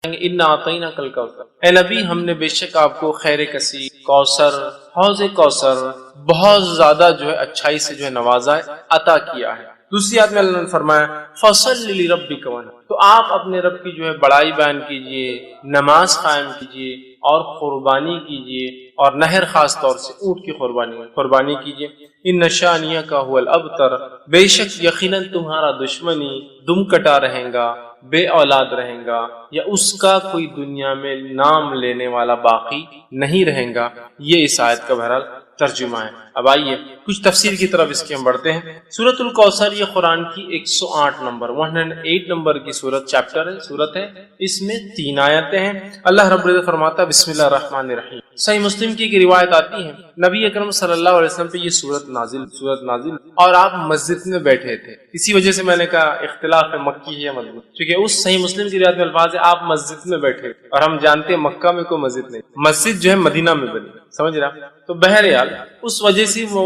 اِنَّا أَعْطَيْنَاكَ الْكَوْثَرَ، اے نبی ہم نے بے شک آپ کو خیر کثیر، کوثر، حوض کوثر بہت زیادہ جو ہے اچھائی سے جو ہے نوازا ہے، عطا کیا ہے۔ دوسری آیت میں اللہ نے فرمایا فَصَلِّ لِرَبِّكَ وَانْحَرْ، تو آپ اپنے رب کی جو ہے بڑائی بیان کیجئے، نماز قائم کیجئے اور قربانی کیجئے، اور نہر خاص طور سے اونٹ کی قربانی کیجئے۔ ان شانیک هو الابتر، بے شک یقیناً تمہارا دشمنی دم کٹا رہے گا، بے اولاد رہے گا، یا اس کا کوئی دنیا میں نام لینے والا باقی نہیں رہے گا۔ یہ اس آیت کا بہرحال ترجمہ ہے۔ اب آئیے کچھ تفسیر کی طرف اس کے ہم بڑھتے ہیں۔ سورۃ الکوثر یہ قرآن کی 108 نمبر کی سورت ہے۔ اس میں 3 آیتیں ہیں۔ اللہ رب العزت فرماتا ہے بسم اللہ الرحمن الرحیم۔ صحیح مسلم کی ایک روایت آتی ہے نبی اکرم صلی اللہ علیہ وسلم پہ یہ سورت نازل اور آپ مسجد میں بیٹھے تھے۔ اسی وجہ سے میں نے کہا اختلاف ہے مکی ہے یا مدنی، کیونکہ اس صحیح مسلم کی روایت میں الفاظ ہے آپ مسجد میں بیٹھے، اور ہم جانتے ہیں مکہ میں کوئی مسجد نہیں، مسجد جو ہے مدینہ میں بنی، سمجھ رہا؟ تو بہرحال اس وجہ سے وہ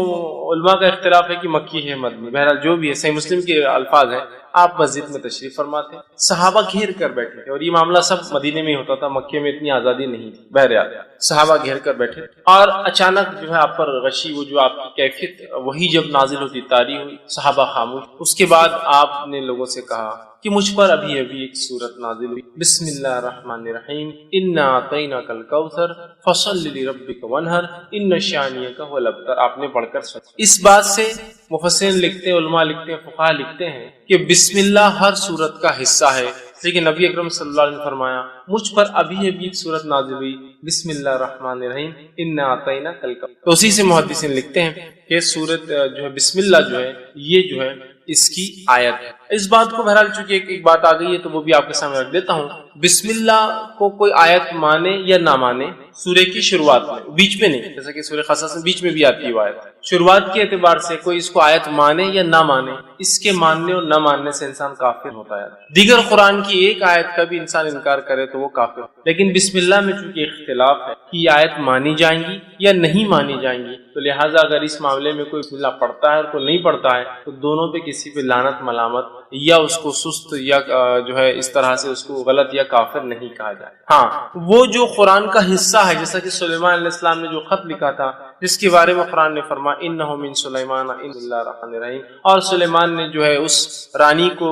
علماء کا اختلاف ہے کہ مکی ہے مدنی، بہرحال جو بھی ہے صحیح مسلم کے الفاظ ہیں آپ مسجد میں تشریف فرماتے، صحابہ گھیر کر بیٹھے تھے، اور یہ معاملہ سب مدینے میں ہوتا تھا، مکے میں اتنی آزادی نہیں تھی۔ بہرحال صحابہ گھیر کر بیٹھے، اور اچانک جو ہے آپ پر غشی، وہ جو آپ کی کیفیت وہی جب نازل ہوتی طاری ہوئی، صحابہ خاموش۔ اس کے بعد آپ نے لوگوں سے کہا کہ مجھ پر ابھی ایک سورت نازل ہوئی، بسم اللہ الرحمن الرحیم، انا اعطیناک الکوثر فصل لربک وانحر ان شانیک هو الابتر، آپ نے پڑھ کر سنا۔ اس بات سے مفسرین لکھتے ہیں، علماء لکھتے ہیں، فقہاء لکھتے ہیں کہ بسم اللہ ہر سورت کا حصہ ہے، لیکن نبی اکرم صلی اللہ علیہ وسلم نے فرمایا مجھ پر ابھی ایک سورت نازل ہوئی، بسم اللہ الرحمن الرحیم انا اعطیناک الکوثر۔ تو اسی سے محدثین لکھتے ہیں کہ سورت جو ہے بسم اللہ جو ہے یہ جو ہے اس کی آیت ہے۔ اس بات کو بہرحال چونکہ ایک بات آ گئی ہے تو وہ بھی آپ کے سامنے رکھ دیتا ہوں۔ بسم اللہ کو کوئی آیت مانے یا نہ مانے سورہ کی شروعات میں، بیچ میں نہیں، جیسا کہ سورہ قصص میں بیچ میں بھی آتی ہے وہ آیت، شروعات کے اعتبار سے کوئی اس کو آیت مانے یا نہ مانے، اس کے ماننے اور نہ ماننے سے انسان کافر ہوتا ہے۔ دیگر قرآن کی ایک آیت کا بھی انسان انکار کرے تو وہ کافر، لیکن بسم اللہ میں چونکہ اختلاف ہے کہ یہ آیت مانی جائیں گی یا نہیں مانی جائیں گی، تو لہٰذا اگر اس معاملے میں کوئی بسم اللہ پڑھتا ہے اور کوئی نہیں پڑھتا ہے تو دونوں پہ کسی پہ لعنت ملامت یا اس کو سست یا جو ہے اس طرح سے اس کو غلط یا کافر نہیں کہا جائے۔ ہاں وہ جو قرآن کا حصہ ہے، جیسا کہ سلیمان علیہ السلام نے جو خط لکھا تھا جس کے بارے میں قرآن نے فرمایا انہ من سلیمان ان اللہ الرحمن الرحیم، اور سلیمان نے جو ہے اس رانی کو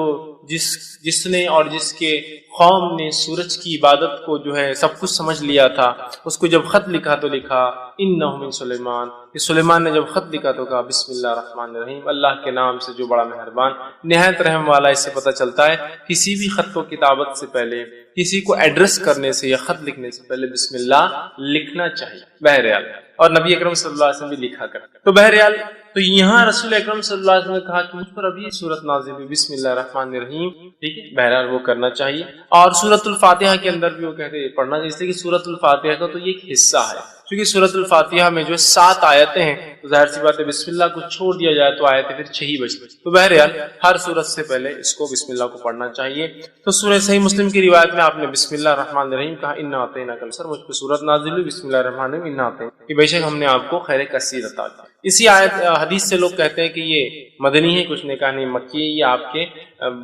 جس نے اور جس کے قوم نے سورج کی عبادت کو جو ہے سب کچھ سمجھ لیا تھا، اس کو جب خط لکھا تو لکھا انہ من سلیمان، کہ سلیمان نے جب خط لکھا تو کہا بسم اللہ الرحمن الرحیم، اللہ کے نام سے جو بڑا مہربان نہایت رحم والا۔ اس سے پتہ چلتا ہے کسی بھی خط کو کتابت سے پہلے، کسی کو ایڈریس کرنے سے یا خط لکھنے سے پہلے بسم اللہ لکھنا چاہیے بہرحال، اور نبی اکرم صلی اللہ علیہ وسلم بھی لکھا کرتے۔ تو بہرحال تو یہاں رسول اکرم صلی اللہ علیہ وسلم نے کہا کہ مجھ پر ابھی سورت نازل ہوئی بسم اللہ الرحمن الرحیم، ٹھیک ہے، بہرحال وہ کرنا چاہیے۔ اور سورۃ الفاتحہ کے اندر بھی وہ کہتے ہیں پڑھنا، اس لیے کہ سورۃ الفاتحہ کا تو یہ ایک حصہ ہے، کیونکہ سورۃ الفاتحہ میں جو 7 آیتیں ہیں تو ظاہر سی بات ہے بسم اللہ کو چھوڑ دیا جائے تو آیتیں پھر 6 ہی بچتی، تو بہرحال ہر سورت سے پہلے اس کو بسم اللہ کو پڑھنا چاہیے۔ تو سورہ صحیح مسلم کی روایت میں آپ نے بسم اللہ الرحمن الرحیم کہا انا اعطیناک الکوثر، مجھ پہ سورت نازل ہوئی بسم اللہ الرحمن الرحیم انا اعطیناک، کہ بے شک ہم نے آپ کو خیر کثیر عطا کی۔ اسی آیت حدیث سے لوگ کہتے ہیں کہ یہ مدنی ہے، کچھ نے کہا نہیں مکی ہے، یہ آپ کے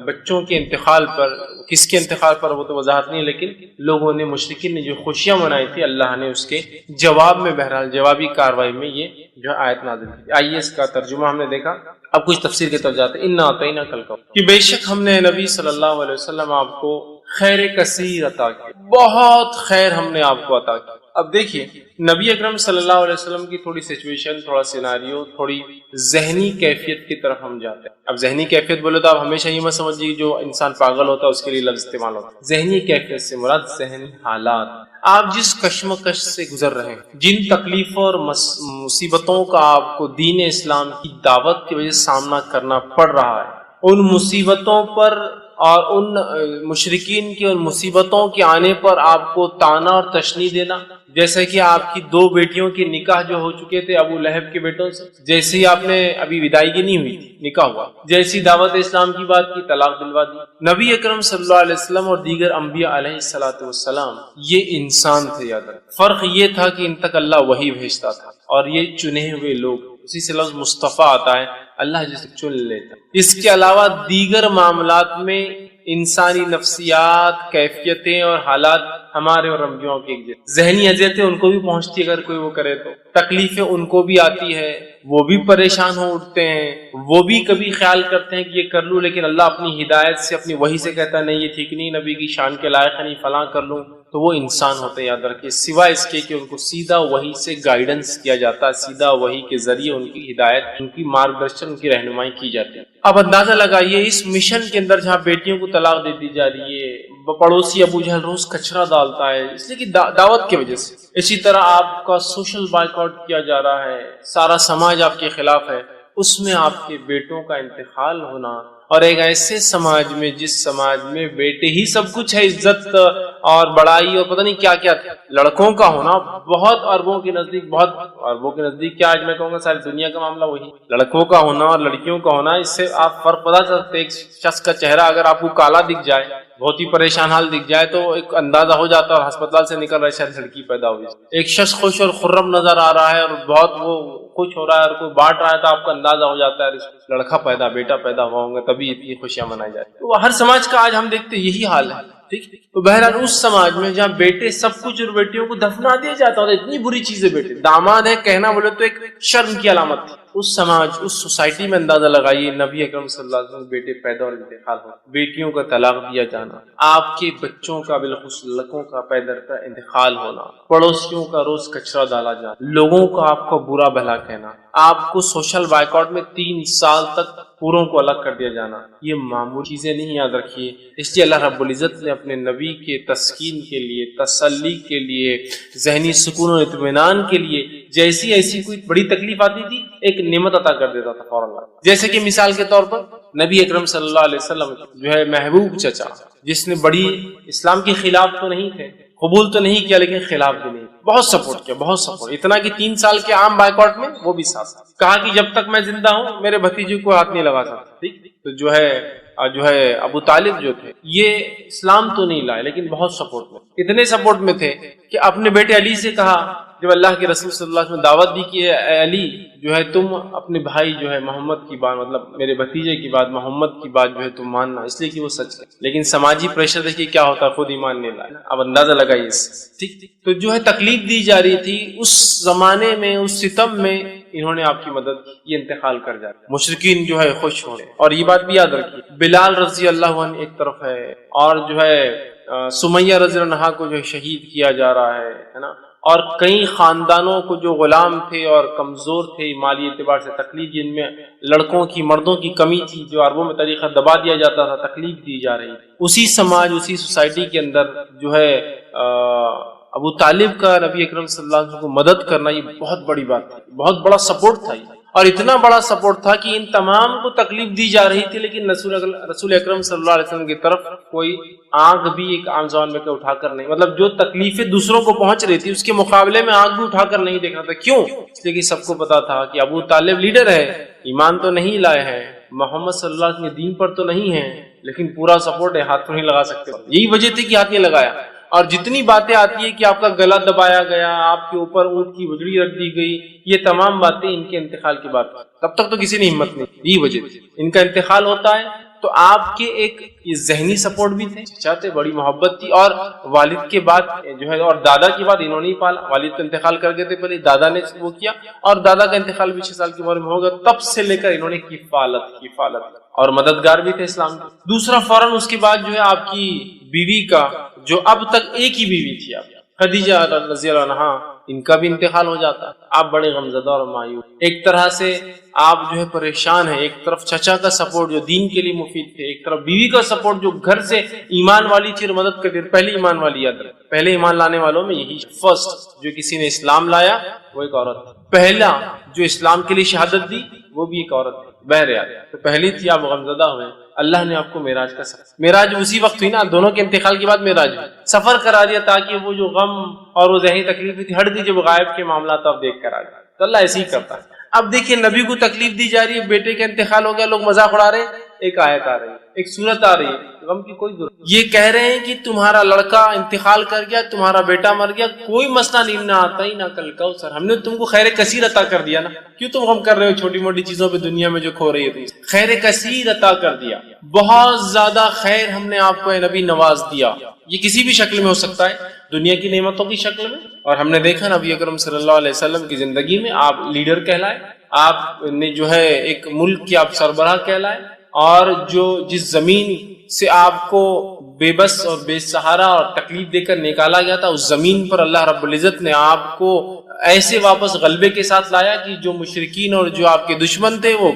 بچوں کے انتقال پر، کس کے انتقال پر وہ تو وضاحت نہیں، لیکن لوگوں نے مشرکین نے جو خوشیاں منائی تھی اللہ نے اس کے جواب میں بہرحال جوابی کاروائی میں یہ جو آیت نازل کی۔ آئیے اس کا ترجمہ ہم نے دیکھا، اب کچھ تفسیر کی طرف جاتے ہیں۔ انا اعطیناک الکوثر، کہ بے شک ہم نے نبی صلی اللہ علیہ وسلم آپ کو خیر کثیر عطا کی، بہت خیر ہم نے آپ کو عطا کی۔ اب دیکھیے نبی اکرم صلی اللہ علیہ وسلم کی تھوڑی سچویشن، تھوڑا سیناریو، تھوڑی ذہنی کیفیت کی طرف ہم جاتے ہیں۔ اب ذہنی کیفیت بولے تو آپ ہمیشہ یہ مت سمجھیے جو انسان پاگل ہوتا ہے اس کے لیے لفظ استعمال ہوتا ہے۔ ذہنی کیفیت سے مراد ذہنی حالات، آپ جس کشمکش سے گزر رہے ہیں، جن تکلیفوں اور مصیبتوں کا آپ کو دین اسلام کی دعوت کی وجہ سے سامنا کرنا پڑ رہا ہے، ان مصیبتوں پر اور ان مشرکین کی ان مصیبتوں کے آنے پر آپ کو تانا اور تشنی دینا، جیسے کہ آپ کی 2 بیٹیوں کے نکاح جو ہو چکے تھے ابو لہب کے بیٹوں سے، جیسے آپ نے ابھی ودائیگی نہیں ہوئی تھی، نکاح ہوا، جیسی دعوت اسلام کی بات کی طلاق دلوا دی۔ نبی اکرم صلی اللہ علیہ وسلم اور دیگر انبیاء علیہ الصلوۃ والسلام یہ انسان تھے، یاد رکھیں، فرق یہ تھا کہ ان تک اللہ وحی بھیجتا تھا، اور یہ چنے ہوئے لوگ، اسی سے لفظ مصطفیٰ آتا ہے، اللہ جسے چن لیتا۔ اس کے علاوہ دیگر معاملات میں انسانی نفسیات، کیفیتیں اور حالات ہمارے اور رمجوں کے ذہنی اذیتیں ان کو بھی پہنچتی ہے، اگر کوئی وہ کرے تو تکلیفیں ان کو بھی آتی ہے، وہ بھی پریشان ہو اٹھتے ہیں، وہ بھی کبھی خیال کرتے ہیں کہ یہ کر لوں، لیکن اللہ اپنی ہدایت سے، اپنی وحی سے کہتا ہے نہیں یہ ٹھیک نہیں، نبی کی شان کے لائق ہے، نہیں فلاں کر لوں، تو وہ انسان ہوتے ہیں، یاد رکھیے، سوائے اس کے کہ ان کو سیدھا وحی سے گائیڈنس کیا جاتا ہے، سیدھا وحی کے ذریعے ان کی ہدایت، ان کی مارگدرشن، ان کی رہنمائی کی جاتی ہے۔ اب اندازہ لگائیے اس مشن کے اندر جہاں بیٹیوں کو طلاق دے دی جا رہی ہے، پڑوسی ابو جہل روز کچرا ڈالتا ہے اس لیے کہ دعوت کی وجہ سے، اسی طرح آپ کا سوشل بائیکاٹ کیا جا رہا ہے، سارا سماج آپ کے خلاف ہے، اس میں آپ کے بیٹوں کا انتقال ہونا، اور ایک ایسے سماج میں جس سماج میں بیٹے ہی سب کچھ ہے، عزت اور بڑائی اور پتہ نہیں کیا کیا، لڑکوں کا ہونا بہت اربوں کے نزدیک، بہت اربوں کے نزدیک کیا، آج میں کہوں گا ساری دنیا کا معاملہ وہی، لڑکوں کا ہونا اور لڑکیوں کا ہونا، اس سے آپ فرق پتا چلتے، ایک شخص کا چہرہ اگر آپ کو کالا دکھ جائے، بہت ہی پریشان حال دکھ جائے، تو ایک اندازہ ہو جاتا ہے، اور ہسپتال سے نکل رہا ہے شاید لڑکی پیدا ہوئی، ایک شخص خوش اور خرم نظر آ رہا ہے اور بہت وہ خوش ہو رہا ہے اور کوئی بانٹ رہا ہے، تو آپ کو اندازہ ہو جاتا ہے لڑکا پیدا، بیٹا پیدا ہوا ہوں گے، تبھی اتنی خوشیاں منائی جاتی ہیں۔ تو ہر سماج کا آج ہم دیکھتے یہی حال ہے، ٹھیک۔ تو بہرحال اس سماج میں جہاں بیٹے سب کچھ اور بیٹیوں کو دفنا دیا جاتا ہے، اتنی بری چیزیں، بیٹے داماد ہے کہنا بولے تو ایک شرم کی علامت تھی، اس سماج، اس سوسائٹی میں اندازہ لگائیے نبی اکرم صلی اللہ علیہ وسلم بیٹے پیدا اور انتقال ہو، بیٹیوں کا طلاق دیا جانا، آپ کے بچوں کا بالخصوص لڑکوں کا پیدر کا انتقال ہونا، پڑوسیوں کا روز کچرا ڈالا جانا، لوگوں کا آپ کو برا بھلا کہنا، آپ کو سوشل بائیکاٹ میں 3 سال تک پوروں کو الگ کر دیا جانا، یہ معمولی چیزیں نہیں، یاد رکھیے۔ اس لیے اللہ رب العزت نے اپنے نبی کے تسکین کے لیے، تسلی کے لیے، ذہنی سکون و اطمینان کے لیے جیسی ایسی کوئی بڑی تکلیف آتی تھی، ایک نعمت عطا کر دیتا تھا فوراً، جیسے کہ مثال کے طور پر نبی اکرم صلی اللہ علیہ وسلم جو ہے محبوب چچا، جس نے بڑی اسلام کے خلاف تو نہیں تھے، قبول تو نہیں کیا لیکن خلاف بھی نہیں، بہت سپورٹ کیا، بہت سپورٹ، اتنا کہ 3 سال کے عام بائیکاٹ میں وہ بھی ساتھ، کہا کہ جب تک میں زندہ ہوں میرے بھتیجے کو ہاتھ نہیں لگا سکتا، ٹھیک۔ تو جو ہے ابو طالب جو تھے، یہ اسلام تو نہیں لائے لیکن بہت سپورٹ میں، اتنے سپورٹ میں تھے کہ اپنے بیٹے علی سے کہا، جب اللہ کے رسول صلی اللہ علیہ وسلم دعوت دی کہ اے علی جو ہے تم اپنے بھائی جو ہے محمد کی بات، مطلب میرے بھتیجے کی بات، محمد کی بات جو ہے تم ماننا، اس لیے کہ وہ سچ ہے، لیکن سماجی پریشر دیکھیے کیا ہوتا ہے، خود ایمان نہیں لائے، اب اندازہ لگائیے اس، ٹھیک۔ تو جو ہے تکلیف دی جا رہی تھی اس زمانے میں، اس ستم میں، انہوں نے آپ کی مدد کی، یہ انتقال کر جاتے، مشرکین جو ہے خوش ہو رہے، اور یہ بات بھی یاد رکھیے، بلال رضی اللہ عنہ ایک طرف ہے، اور جو ہے سمیہ رضی اللہ عنہا کو جو شہید کیا جا رہا ہے نا، اور کئی خاندانوں کو جو غلام تھے اور کمزور تھے مالی اعتبار سے، تکلیف جن میں لڑکوں کی، مردوں کی کمی تھی، جو عربوں میں طریقہ دبا دیا جاتا تھا، تکلیف دی جا رہی، اسی سماج، اسی سوسائٹی کے اندر جو ہے ابو طالب کا نبی اکرم صلی اللہ علیہ وسلم کو مدد کرنا، یہ بہت بڑی بات تھی، بہت بڑا سپورٹ تھا، اور اتنا بڑا سپورٹ تھا کہ ان تمام کو تکلیف دی جا رہی تھی، لیکن رسول اکرم صلی اللہ علیہ وسلم کی طرف کوئی آنکھ بھی، ایک عام زبان میں اٹھا کر نہیں، مطلب جو تکلیفیں دوسروں کو پہنچ رہی تھی اس کے مقابلے میں آنکھ بھی اٹھا کر نہیں دیکھنا تھا، کیوں؟ اس لیے کہ سب کو پتا تھا کہ ابو طالب لیڈر ہے، ایمان تو نہیں لائے ہیں، محمد صلی اللہ علیہ وسلم کے دین پر تو نہیں ہے، لیکن پورا سپورٹ ہے، ہاتھ نہیں لگا سکتے، یہی وجہ تھی کہ ہاتھ نہیں لگایا۔ اور جتنی باتیں آتی ہے کہ آپ کا گلا دبایا گیا، آپ کے اوپر اونٹ کی وجڑی رکھ دی گئی، یہ تمام باتیں ان کے انتقال کی بات، تب تک تو کسی نے ہمت نہیں، یہی وجہ تھی۔ ان کا انتقال ہوتا ہے تو آپ کے ایک یہ ذہنی سپورٹ بھی تھے، چاہتے، بڑی محبت تھی، اور والد کے بعد جو ہے، اور دادا کے بعد انہوں نے ہی پالا، والد تو انتقال کر گئے تھے پہلے، دادا نے وہ کیا، اور دادا کا انتقال بھی 6 سال کی عمر میں ہوگا، تب سے لے کر انہوں نے کفالت اور مددگار بھی تھے اسلام کے۔ دوسرا فوراً اس کے بعد جو ہے آپ کی بیوی کا، جو اب تک ایک ہی بیوی تھی، آپ خدیجہ رضی اللہ عنہا، ان کا بھی انتقال ہو جاتا، آپ بڑے غمزدہ اور مایوس، ایک طرح سے آپ جو ہے پریشان ہیں، ایک طرف چچا کا سپورٹ جو دین کے لیے مفید تھے، ایک طرف بیوی کا سپورٹ جو گھر سے ایمان والی تھی اور مدد کرتی، پہلی ایمان والی، یاد رکھ، پہلے ایمان لانے والوں میں یہی فرسٹ جو کسی نے اسلام لایا وہ ایک عورت تھی، پہلا جو اسلام کے لیے شہادت دی وہ بھی ایک عورت تھی، بہرحال تو پہلی تھی، آپ غمزدہ ہوئے، اللہ نے آپ کو معراج کا سفر، معراج اسی وقت ہوئی نا، دونوں کے انتقال کے بعد معراج سفر کرا دیا، تاکہ وہ جو غم اور وہ ذہنی تکلیف تھی ہٹ گئی، جب غائب کے معاملات آپ دیکھ کر آ گئے، تو اللہ ایسے ہی کرتا ہے۔ اب دیکھیے نبی کو تکلیف دی جا رہی ہے، بیٹے کا انتقال ہو گیا، لوگ مذاق اڑا رہے ہیں، ایک آیت آ رہی ہے، ایک صورت آ رہی ہے، غم کی کوئی ضرورت نہیں۔ یہ کہہ رہے ہیں کہ تمہارا لڑکا انتقال کر گیا، تمہارا بیٹا مر گیا، کوئی مسئلہ نہیں، نہ آتا ہی نہ کل کوثر، ہم نے تم کو خیر کثیر عطا کر دیا نا، کیوں تم غم کر رہے ہو چھوٹی موٹی چیزوں پہ دنیا میں جو کھو رہی ہے تم؟ خیر کثیر عطا کر دیا، بہت زیادہ خیر ہم نے آپ کو اے نبی نواز دیا۔ یہ کسی بھی شکل میں ہو سکتا ہے، دنیا کی نعمتوں کی شکل میں، اور ہم نے دیکھا نبی اکرم صلی اللہ علیہ وسلم کی زندگی میں آپ لیڈر کہلائے، آپ نے جو ہے ایک ملک کے آپ سربراہ کہلائے، اور جو جس زمین سے آپ کو بے بس اور بے سہارا اور تکلیف دے کر نکالا گیا تھا، اس زمین پر اللہ رب العزت نے آپ کو ایسے واپس غلبے کے ساتھ لایا کہ جو مشرکین اور جو آپ کے دشمن تھے وہ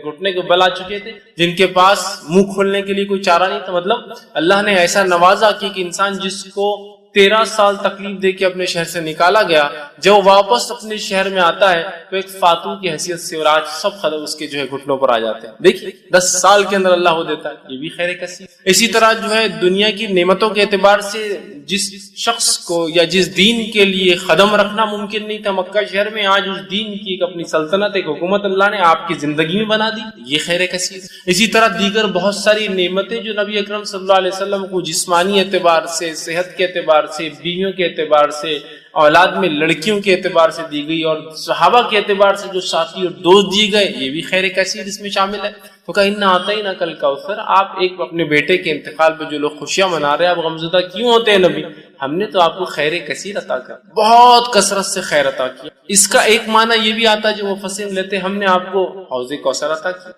گھٹنے کو بل آ چکے تھے، جن کے پاس منہ کھولنے کے لیے کوئی چارہ نہیں تھا۔ مطلب اللہ نے ایسا نوازا کہ ایک انسان جس کو 13 سال تکلیف دے کے اپنے شہر سے نکالا گیا، جب وہ واپس اپنے شہر میں آتا ہے تو ایک فاتح کی حیثیت سے، اور آج سب خدم اس کے جو ہے گھٹنوں پر آ جاتے ہیں۔ دیکھیے 10 سال کے اندر اللہ وہ دیتا ہے، یہ بھی خیر کثیر۔ اسی طرح جو ہے دنیا کی نعمتوں کے اعتبار سے جس شخص کو یا جس دین کے لیے قدم رکھنا ممکن نہیں تھا مکہ شہر میں، آج اس دین کی ایک اپنی سلطنت، ایک حکومت اللہ نے آپ کی زندگی میں بنا دی، یہ خیر کثیر۔ اسی طرح دیگر بہت ساری نعمتیں جو نبی اکرم صلی اللہ علیہ وسلم کو جسمانی اعتبار سے، صحت کے اعتبار سے، بیویوں کے اعتبار سے، اولاد میں لڑکیوں کے اعتبار سے دی گئی، اور صحابہ کے اعتبار سے جو ساتھی اور دوست دیے گئے، یہ بھی خیر کثیر اس میں شامل ہے۔ تو کہا ان آتا ہی نہ کل کوثر، آپ ایک اپنے بیٹے کے انتقال پہ جو لوگ خوشیاں منا رہے ہیں، آپ غمزدہ کیوں ہوتے ہیں نبی؟ ہم نے تو آپ کو خیر کثیر عطا کر، بہت کثرت سے خیر عطا کیا۔ اس کا ایک معنی یہ بھی آتا ہے جو مفسر لیتے، ہم نے آپ کو حوض کوثر عطا کیا۔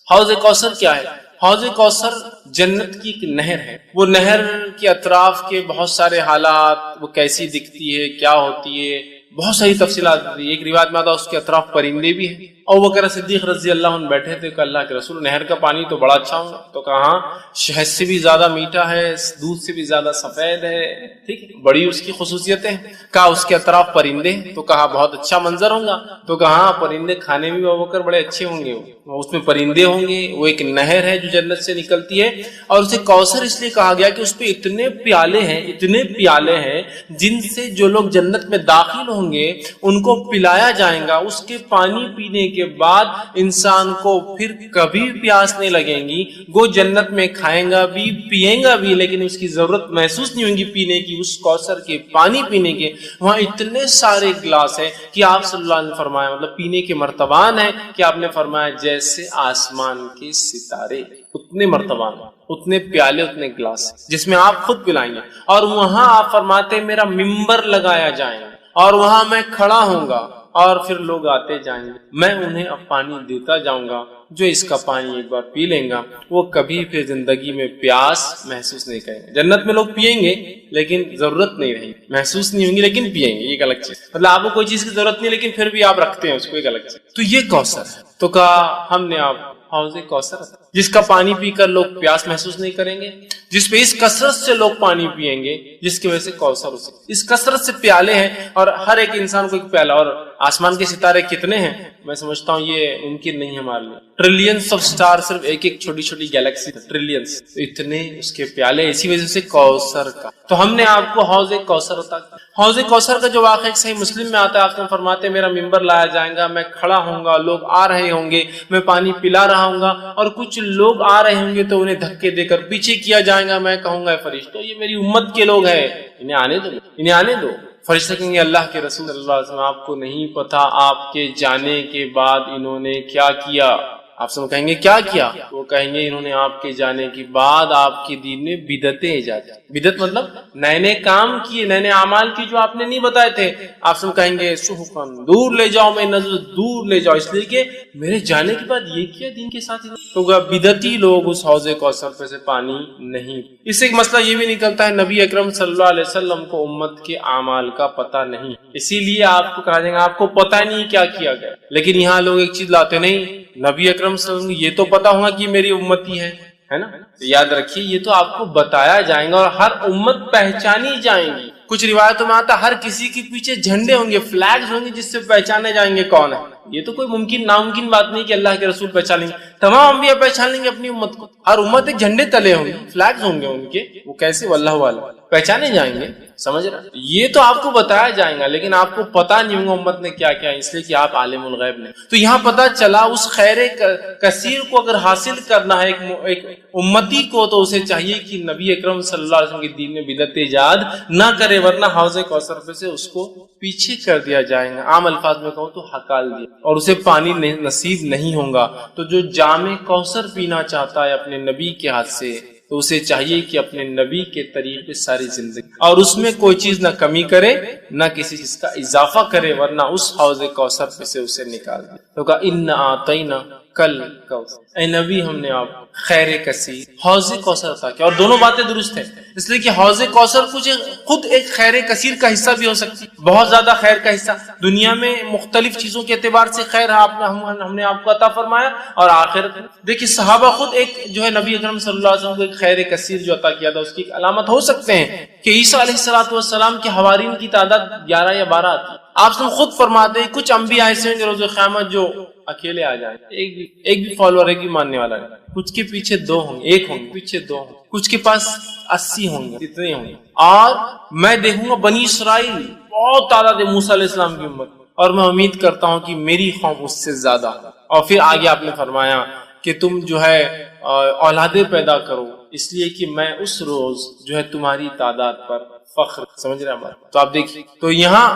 حوض کوثر کیا ہے؟ حوض کوثر جنت کی ایک نہر ہے، وہ نہر کے اطراف کے بہت سارے حالات، وہ کیسی دکھتی ہے، کیا ہوتی ہے، بہت ساری تفصیلات ہوتی ہے۔ ایک روایت میں آتا ہے اس کے اطراف پرندے بھی ہیں۔ ابوبکر صدیق رضی اللہ عنہ بیٹھے تھے کہ اللہ کے رسول، نہر کا پانی تو بڑا اچھا ہوگا، تو کہا شہد سے بھی زیادہ میٹھا ہے، دودھ سے بھی زیادہ سفید ہے، ٹھیک، بڑی اس کی خصوصیتیں ہیں۔ کہا اس کے اطراف پرندے، تو کہا بہت اچھا منظر ہوگا، تو کہا پرندے کھانے میں بھی ابوبکر بڑے اچھے ہوں گے، اس میں پرندے ہوں گے، وہ ایک نہر ہے جو جنت سے نکلتی ہے، اور اسے کوثر اس لیے کہا گیا کہ اس پہ اتنے پیالے ہیں جن سے جو لوگ جنت میں داخل ہوں گے ان کو پلایا جائے گا، اس کے پانی پینے کے بعد انسان کو پھر کبھی پیاس نہیں لگیں گی، وہ جنت میں کھائیں گا بھی پیئیں گا بھی، لیکن اس کی ضرورت محسوس نہیں ہوگی پینے کی، اس کوثر کے پانی پینے کے۔ وہاں اتنے سارے گلاس ہیں کہ آپ صلی اللہ علیہ وسلم نے فرمایا، مطلب پینے کے مرتبان ہیں کہ آپ نے فرمایا جیسے آسمان کے ستارے، اتنے مرتبان، اتنے پیالے، اتنے گلاس جس میں آپ خود پلائیں گے۔ اور وہاں آپ فرماتے میرا ممبر لگایا جائے گا، اور وہاں میں کھڑا ہوں گا، اور پھر لوگ آتے جائیں گے، میں انہیں اب پانی دیتا جاؤں گا، جو اس کا پانی ایک بار پی لیں گا وہ کبھی پھر زندگی میں پیاس محسوس نہیں کریں گے۔ جنت میں لوگ پیئیں گے لیکن ضرورت نہیں رہی، محسوس نہیں ہوں گی لیکن پیئیں گے، یہ ایک الگ چیز، مطلب آپ کو کوئی چیز کی ضرورت نہیں لیکن پھر بھی آپ رکھتے ہیں اس کو، ایک الگ چیز۔ تو یہ کوثر ہے۔ تو کہا ہم نے آپ حوض کوثر جس کا پانی پی کر لوگ پیاس محسوس نہیں کریں گے، جس پہ اس کثرت سے لوگ پانی پیئیں گے، جس کی وجہ سے کوثر اسے، اس کثرت سے پیالے ہیں، اور ہر ایک انسان کو ایک پیالہ۔ اور آسمان کے ستارے کتنے ہیں میں سمجھتا ہوں یہ ممکن نہیں ہمارے لیے، ٹریلینز آف سٹار، صرف ایک ایک چھوٹی چھوٹی گیلیکسی، ٹریلینز، اتنے اس کے پیالے، اسی وجہ سے کوثر کا۔ تو ہم نے آپ کو حوض کوثر عطا کیا۔ حوض کوثر کا جو واقعہ صحیح مسلم میں آتا ہے، آپ نے فرماتے میرا ممبر لایا جائے گا، میں کھڑا ہوں گا، لوگ آ رہے ہوں گے، میں پانی پلا رہا ہوں گا، اور کچھ لوگ آ رہے ہوں گے تو انہیں دھکے دے کر پیچھے کیا جائے گا، میں کہوں گا فرشتوں یہ میری امت کے لوگ ہیں، انہیں آنے دو۔ فرشتے کہیں گے اللہ کے رسول صلی اللہ علیہ وسلم آپ کو نہیں پتا آپ کے جانے کے بعد انہوں نے کیا کیا؟ آپ سب کہیں گے کیا کیا؟ وہ کہیں گے انہوں نے آپ کے جانے کے بعد آپ کے دین میں بدعتیں ایجاد کی۔ بدعت مطلب نئے نئے کام کیے، نئے نئے اعمال کی جو آپ نے نہیں بتائے تھے۔ آپ سب کہیں گے سحقاً، دور لے جاؤ، میں نظر دور لے جاؤ، اس لیے کہ میرے جانے کے بعد یہ کیا دین کے ساتھ۔ تو بدعتی لوگ اس حوض کوثر پہ سے پانی نہیں۔ اس سے ایک مسئلہ یہ بھی نکلتا ہے نبی اکرم صلی اللہ علیہ وسلم کو امت کے اعمال کا پتہ نہیں، اسی لیے آپ کو کہا جائے گا آپ کو پتہ نہیں کیا کیا گیا۔ لیکن یہاں لوگ ایک چیز لاتے نہیں، نبی اکرم صلی اللہ علیہ وسلم یہ تو پتا ہوگا کہ میری امتی ہے نا، یاد رکھیے یہ تو آپ کو بتایا جائے گا، اور ہر امت پہچانی جائیں گی۔ کچھ روایتوں میں آتا ہر کسی کے پیچھے جھنڈے ہوں گے، فلیگز ہوں گے جس سے پہچانے جائیں گے کون ہے۔ یہ تو کوئی ناممکن بات نہیں کہ اللہ کے رسول پہچان لیں گے، تمام انبیاء پہچان لیں گے اپنی امت کو، ہر امت ایک جھنڈے تلے ہوں گے، فلیگز ہوں گے ان کے، وہ کیسے واللہ اعلم، پہچانے جائیں گے۔ سمجھ رہے ہیں؟ یہ تو آپ کو بتایا جائے گا لیکن آپ کو پتا نہیں ہوگا امت نے کیا کیا، اس لیے کہ آپ عالم الغیب نہیں۔ تو یہاں پتا چلا اس خیر کثیر کو اگر حاصل کرنا ہے ایک امتی کو، تو اسے چاہیے کہ نبی اکرم صلی اللہ علیہ وسلم کے دین میں بدعت ایجاد نہ کرے، ورنہ حوض کوثر پہ سے اس کو پیچھے کر دیا جائے گا، عام الفاظ میں کہوں تو ہکال دیا، اور اسے پانی نصیب نہیں ہوگا۔ تو جو جام کوثر پینا چاہتا ہے اپنے نبی کے ہاتھ سے، تو اسے چاہیے کہ اپنے نبی کے طریقے ساری زندگی، اور اس میں کوئی چیز نہ کمی کرے نہ کسی چیز کا اضافہ کرے، ورنہ اس حوض کوثر پہ سے اسے نکال دے۔ تو کہا اِنَّا أَعْطَيْنَا کل اے نبی ہم نے آپ خیر کثیر حوض کوثر عطا کیا، اور دونوں باتیں درست ہیں، اس لیے کہ حوض کوثر خود ایک خیر کثیر کا حصہ بھی ہو سکتی، بہت زیادہ خیر کا حصہ، دنیا میں مختلف چیزوں کے اعتبار سے خیر ہم نے آپ کو عطا فرمایا، اور آخرت دیکھیے صحابہ خود ایک جو ہے نبی اکرم صلی اللہ علیہ وسلم کو ایک خیر کثیر جو عطا کیا تھا، اس کی ایک علامت ہو سکتے ہیں کہ عیسیٰ علیہ السلام کے حوارین کی تعداد 11 یا 12 آتی۔ آپ سے خود فرماتے ہیں کچھ انبیاء ایسے ہیں جو روز قیامت جو اکیلے آ جائیں، ایک بھی فالوور، ایک بھی ماننے والا نہیں، کچھ کے پیچھے 2 ہوں گے، 1 ہوں گے، پیچھے 2 ہوں گے، کچھ کے پاس 80 ہوں گے، اتنے ہوں گے۔ اور میں دیکھوں گا بنی اسرائیل بہت تعداد ہے موسیٰ علیہ السلام کی امت، اور میں امید کرتا ہوں کہ میری قوم اس سے زیادہ۔ اور پھر آگے آپ نے فرمایا کہ تم جو ہے اولادیں پیدا کرو، اس لیے کہ میں اس روز جو ہے تمہاری تعداد پر فخر، سمجھ رہے ہیں؟ تو آپ دیکھیے، تو یہاں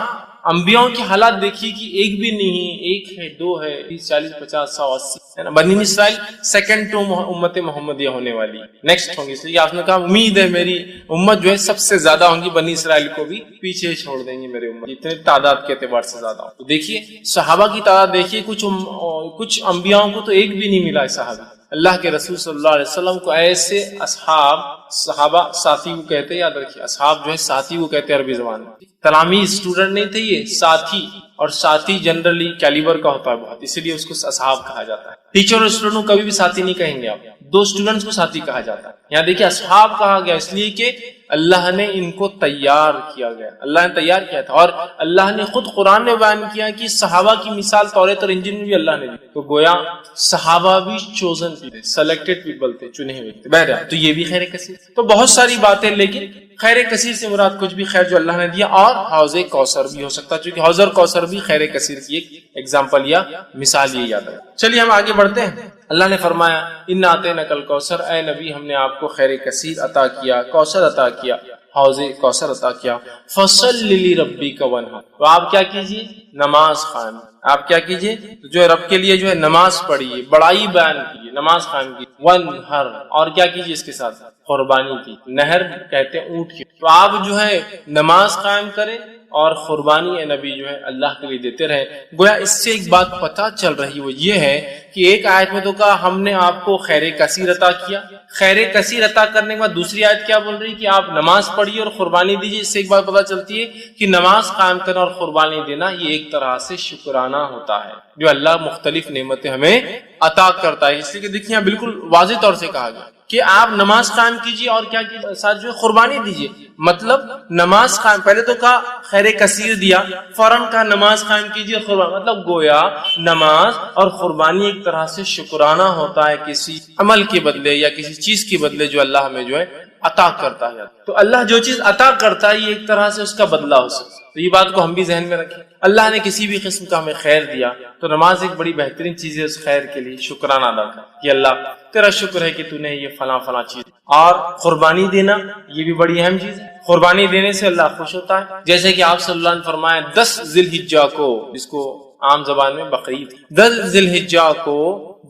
انبیاء کی حالات دیکھیے کہ ایک بھی نہیں، 1 ہے، 2 ہے، 30 40 50 100 80 ہے نا۔ بنی اسرائیل سیکنڈ ٹو امت محمدیہ ہونے والی، نیکسٹ ہوں گی، اس لیے آپ نے کہا امید ہے میری امت جو ہے سب سے زیادہ ہوں گی، بنی اسرائیل کو بھی پیچھے چھوڑ دیں گے میرے امت، اتنے تعداد کے اعتبار سے زیادہ ہوں۔ تو دیکھیے صحابہ کی تعداد دیکھیے، کچھ انبیاء کو تو ایک بھی نہیں ملا ہے صحابہ۔ اللہ کے رسول صلی اللہ علیہ وسلم کو ایسے صحابہ ساتھی کو کہتے ہیں، یاد رکھیے اصحاب جو ہے ساتھی کو کہتے ہیں عربی زبان میں، تلاميذ اسٹوڈنٹ نہیں تھے، یہ ساتھی، اور ساتھی جنرلی کیلیبر کا ہوتا ہے بہت، اسی لیے اس کو اصحاب کہا جاتا ہے۔ ٹیچر اور اسٹوڈنٹ کو کبھی بھی ساتھی نہیں کہیں گے آپ، 2 اسٹوڈنٹس کو ساتھی کہا جاتا ہے۔ یہاں دیکھیے اصحاب کہا گیا اس لیے کہ اللہ نے ان کو تیار کیا گیا، اللہ نے تیار کیا تھا، اور اللہ نے خود قرآن میں بیان کیا کہ صحابہ کی مثال توریت اور انجیل میں بھی اللہ نے دی، تو گویا صحابہ بھی چوزن تھے، سلیکٹڈ پیپل تھے، چنے ہوئے تھے۔ بہرحال تو یہ بھی خیر کثیر، تو بہت ساری باتیں، لیکن خیر کثیر سے مراد کچھ بھی خیر جو اللہ نے دیا، اور حوض کوثر بھی ہو سکتا ہے، چونکہ حوض کوثر بھی خیر کثیر کی ایک ایگزامپل یا مثال یہ یاد ہے۔ چلیے ہم آگے بڑھتے ہیں۔ اللہ نے فرمایا اِنَّا أَعْطَيْنَاكَ الْكَوْثَرَ، اے نبی ہم نے آپ کو خیر کثیر عطا کیا، کوثر عطا کیا، حوض کوثر عطا کیا، فَصَلِّ لِرَبِّكَ وَانْحَرْ، تو آپ کیا کیجئے، نماز قائم، آپ کیا کیجئے، جو ہے رب کے لیے جو ہے نماز پڑھیے، بڑائی بیان کیجئے، نماز قائم کیجئے، وَانْحَرْ، اور کیا کیجئے اس کے ساتھ، قربانی کی، نہر کہتے ہیں اونٹ کی، تو آپ جو ہے نماز قائم کریں اور قربانی اے نبی جو ہے اللہ کے لیے دیتے رہے۔ گویا اس سے ایک بات پتہ چل رہی وہ یہ ہے کہ ایک آیت میں تو کہا ہم نے آپ کو خیر کثیر عطا کیا، خیر کثیر عطا کرنے کے بعد دوسری آیت کیا بول رہی کہ آپ نماز پڑھیے اور قربانی دیجیے۔ اس سے ایک بات پتہ چلتی ہے کہ نماز قائم کرنا اور قربانی دینا یہ ایک طرح سے شکرانہ ہوتا ہے جو اللہ مختلف نعمتیں ہمیں عطا کرتا ہے۔ اس لیے کہ دیکھیے بالکل واضح طور سے کہا گیا کہ آپ نماز قائم کیجیے اور کیا کیجیے، ساتھ جو ہے قربانی دیجیے۔ مطلب نماز قائم، پہلے تو کہا خیر کثیر دیا، فوراً کہا نماز قائم کیجیے اور قربانی، مطلب گویا نماز اور قربانی ایک طرح سے شکرانہ ہوتا ہے کسی عمل کے بدلے یا کسی چیز کے بدلے جو اللہ ہمیں جو ہے عطا کرتا ہے۔ تو اللہ جو چیز عطا کرتا ہے یہ ایک طرح سے اس کا بدلہ ہو سکتا ہے، تو یہ بات کو ہم بھی ذہن میں رکھیں۔ اللہ نے کسی بھی قسم کا ہمیں خیر دیا تو نماز ایک بڑی بہترین چیز ہے، اس خیر کے لیے شکرانہ ادا کر کہ اللہ تیرا شکر ہے کہ تو نے یہ فلاں فلاں چیز، اور قربانی دینا یہ بھی بڑی اہم چیز ہے۔ قربانی دینے سے اللہ خوش ہوتا ہے، جیسے کہ آپ صلی اللہ علیہ وسلم نے فرمایا 10 ذی الحجہ کو، جس کو عام زبان میں بقرعید، 10 ذی الحجہ کو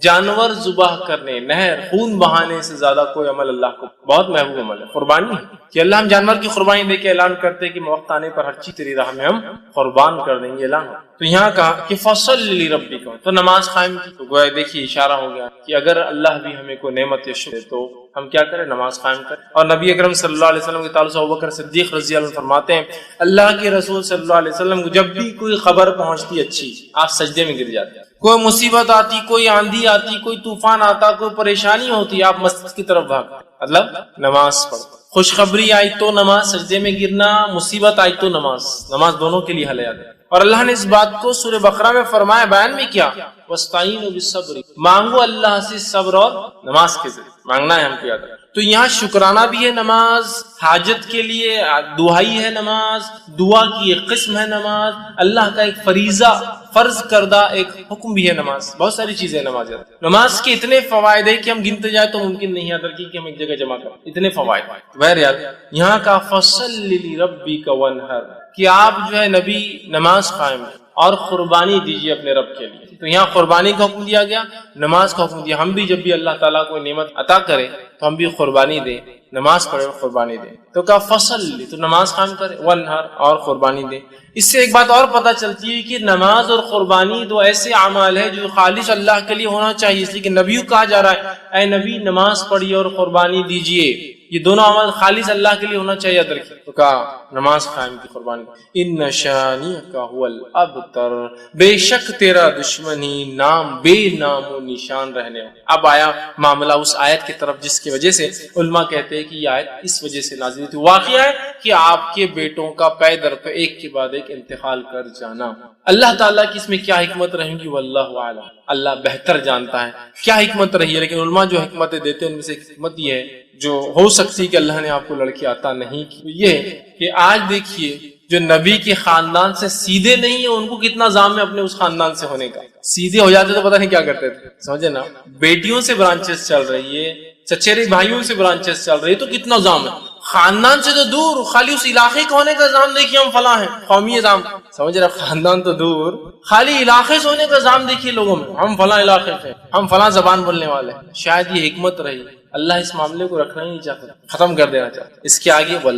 جانور ذبح کرنے، نہر خون بہانے سے زیادہ کوئی عمل اللہ کو بہت محبوب عمل ہے قربانی ہے، کہ اللہ ہم جانور کی قربانی دے کے اعلان کرتے کہ وقت آنے پر ہر چیز تیری راہ میں ہم قربان کر دیں گے، اعلان۔ تو یہاں کہا کہ فصل لربک، تو نماز قائم کی، تو گویا دیکھیے اشارہ ہو گیا کہ اگر اللہ بھی ہمیں کوئی نعمت یا شکر ہے تو ہم کیا کریں، نماز قائم کریں۔ اور نبی اکرم صلی اللہ علیہ وسلم کے تعلق سے ابوبکر صدیق رضی اللہ عنہ فرماتے ہیں اللہ کے رسول صلی اللہ علیہ وسلم کو جب بھی کوئی خبر پہنچتی اچھی، آپ سجدے میں گر جاتے، کوئی مصیبت آتی، کوئی آندھی آتی، کوئی طوفان آتا، کوئی پریشانی ہوتی، آپ مسجد کی طرف بھاگتے، مطلب نماز پڑھو۔ خوشخبری آئی تو نماز، سجدے میں گرنا، مصیبت آئی تو نماز، نماز دونوں کے لیے حل ہے۔ اور اللہ نے اس بات کو سورہ بقرہ میں فرمایا، بیان میں کیا، وَاسْتَعِينُوا بِالصَّبْرِ، مانگو اللہ سے صبر اور نماز کے ذریعے مانگنا ہے ہم کو، یاد رکھیں۔ تو یہاں شکرانہ بھی ہے نماز، حاجت کے لیے دعائی ہے نماز، دعا کی ایک قسم ہے نماز، اللہ کا ایک فریضہ فرض کردہ ایک حکم بھی ہے نماز، بہت ساری چیزیں نماز ہے۔ نماز کے اتنے فوائد ہے کہ ہم گنتے جائیں تو ممکن نہیں ہے کہ ہم ایک جگہ جمع کریں، اتنے فوائد۔ بہرحال یہاں کا فصلی لربک وانحر کہ آپ جو ہے نبی نماز قائم اور قربانی دیجیے اپنے رب کے لیے۔ تو یہاں قربانی کا حکم دیا گیا، نماز کا حکم دیا۔ ہم بھی جب بھی اللہ تعالیٰ کو نعمت عطا کرے تو ہم بھی قربانی دیں، نماز پڑھے اور قربانی دیں۔ تو کہا فصل، تو نماز قائم کرے، وانحر اور قربانی دیں۔ اس سے ایک بات اور پتہ چلتی ہے کہ نماز اور قربانی دو ایسے اعمال ہے جو خالص اللہ کے لیے ہونا چاہیے، اس لیے کہ نبی کو کہا جا رہا ہے اے نبی نماز پڑھیے اور قربانی دیجیے، یہ دونوں اعمال خالص اللہ کے لیے ہونا چاہیے۔ یاد رکھیے، تو کہا نماز قائم کی، قربانی۔ ان شانئک هو الابتر، بے شک تیرا دشمن ہی نام بے نام و نشان رہنے والا۔ اب آیا معاملہ اس آیت کی طرف جس کی وجہ سے علماء کہتے ہیں کہ یہ آیت اس وجہ سے نازل ہوئی۔ واقعہ ہے کہ آپ کے بیٹوں کا پے در پہ ایک کے بعد ایک انتقال کر جانا، اللہ تعالیٰ کی اس میں کیا حکمت رہیں گی واللہ اعلم، اللہ بہتر جانتا ہے کیا حکمت رہی ہے۔ لیکن علماء جو حکمتیں دیتے ہیں ان میں سے ایک حکمت یہ ہے جو ہو سکتی کہ اللہ نے آپ کو لڑکی عطا نہیں کی، یہ کہ آج دیکھیے جو نبی کے خاندان سے سیدھے نہیں ہیں ان کو کتنا زام ہے اپنے اس خاندان سے ہونے کا۔ سیدھے ہو جاتے تو پتہ نہیں کیا کرتے تھے، سمجھے نا، بیٹیوں سے برانچز چل رہی ہے، چچیرے بھائیوں سے برانچز چل رہی ہے، تو کتنا زام ہے۔ خاندان سے تو دور، خالی اس علاقے کا ہونے کا زام دیکھیے، ہم فلاں ہیں، قومی زام، سمجھ رہے، خاندان تو دور، خالی علاقے سے ہونے کا زام دیکھیے لوگوں میں، ہم فلاں علاقے سے، ہم فلاں زبان بولنے والے۔ شاید یہ حکمت رہی، اللہ اس معاملے کو رکھنا ہی نہیں چاہتا، ختم کر دینا چاہتا۔ اس کے آگے وہ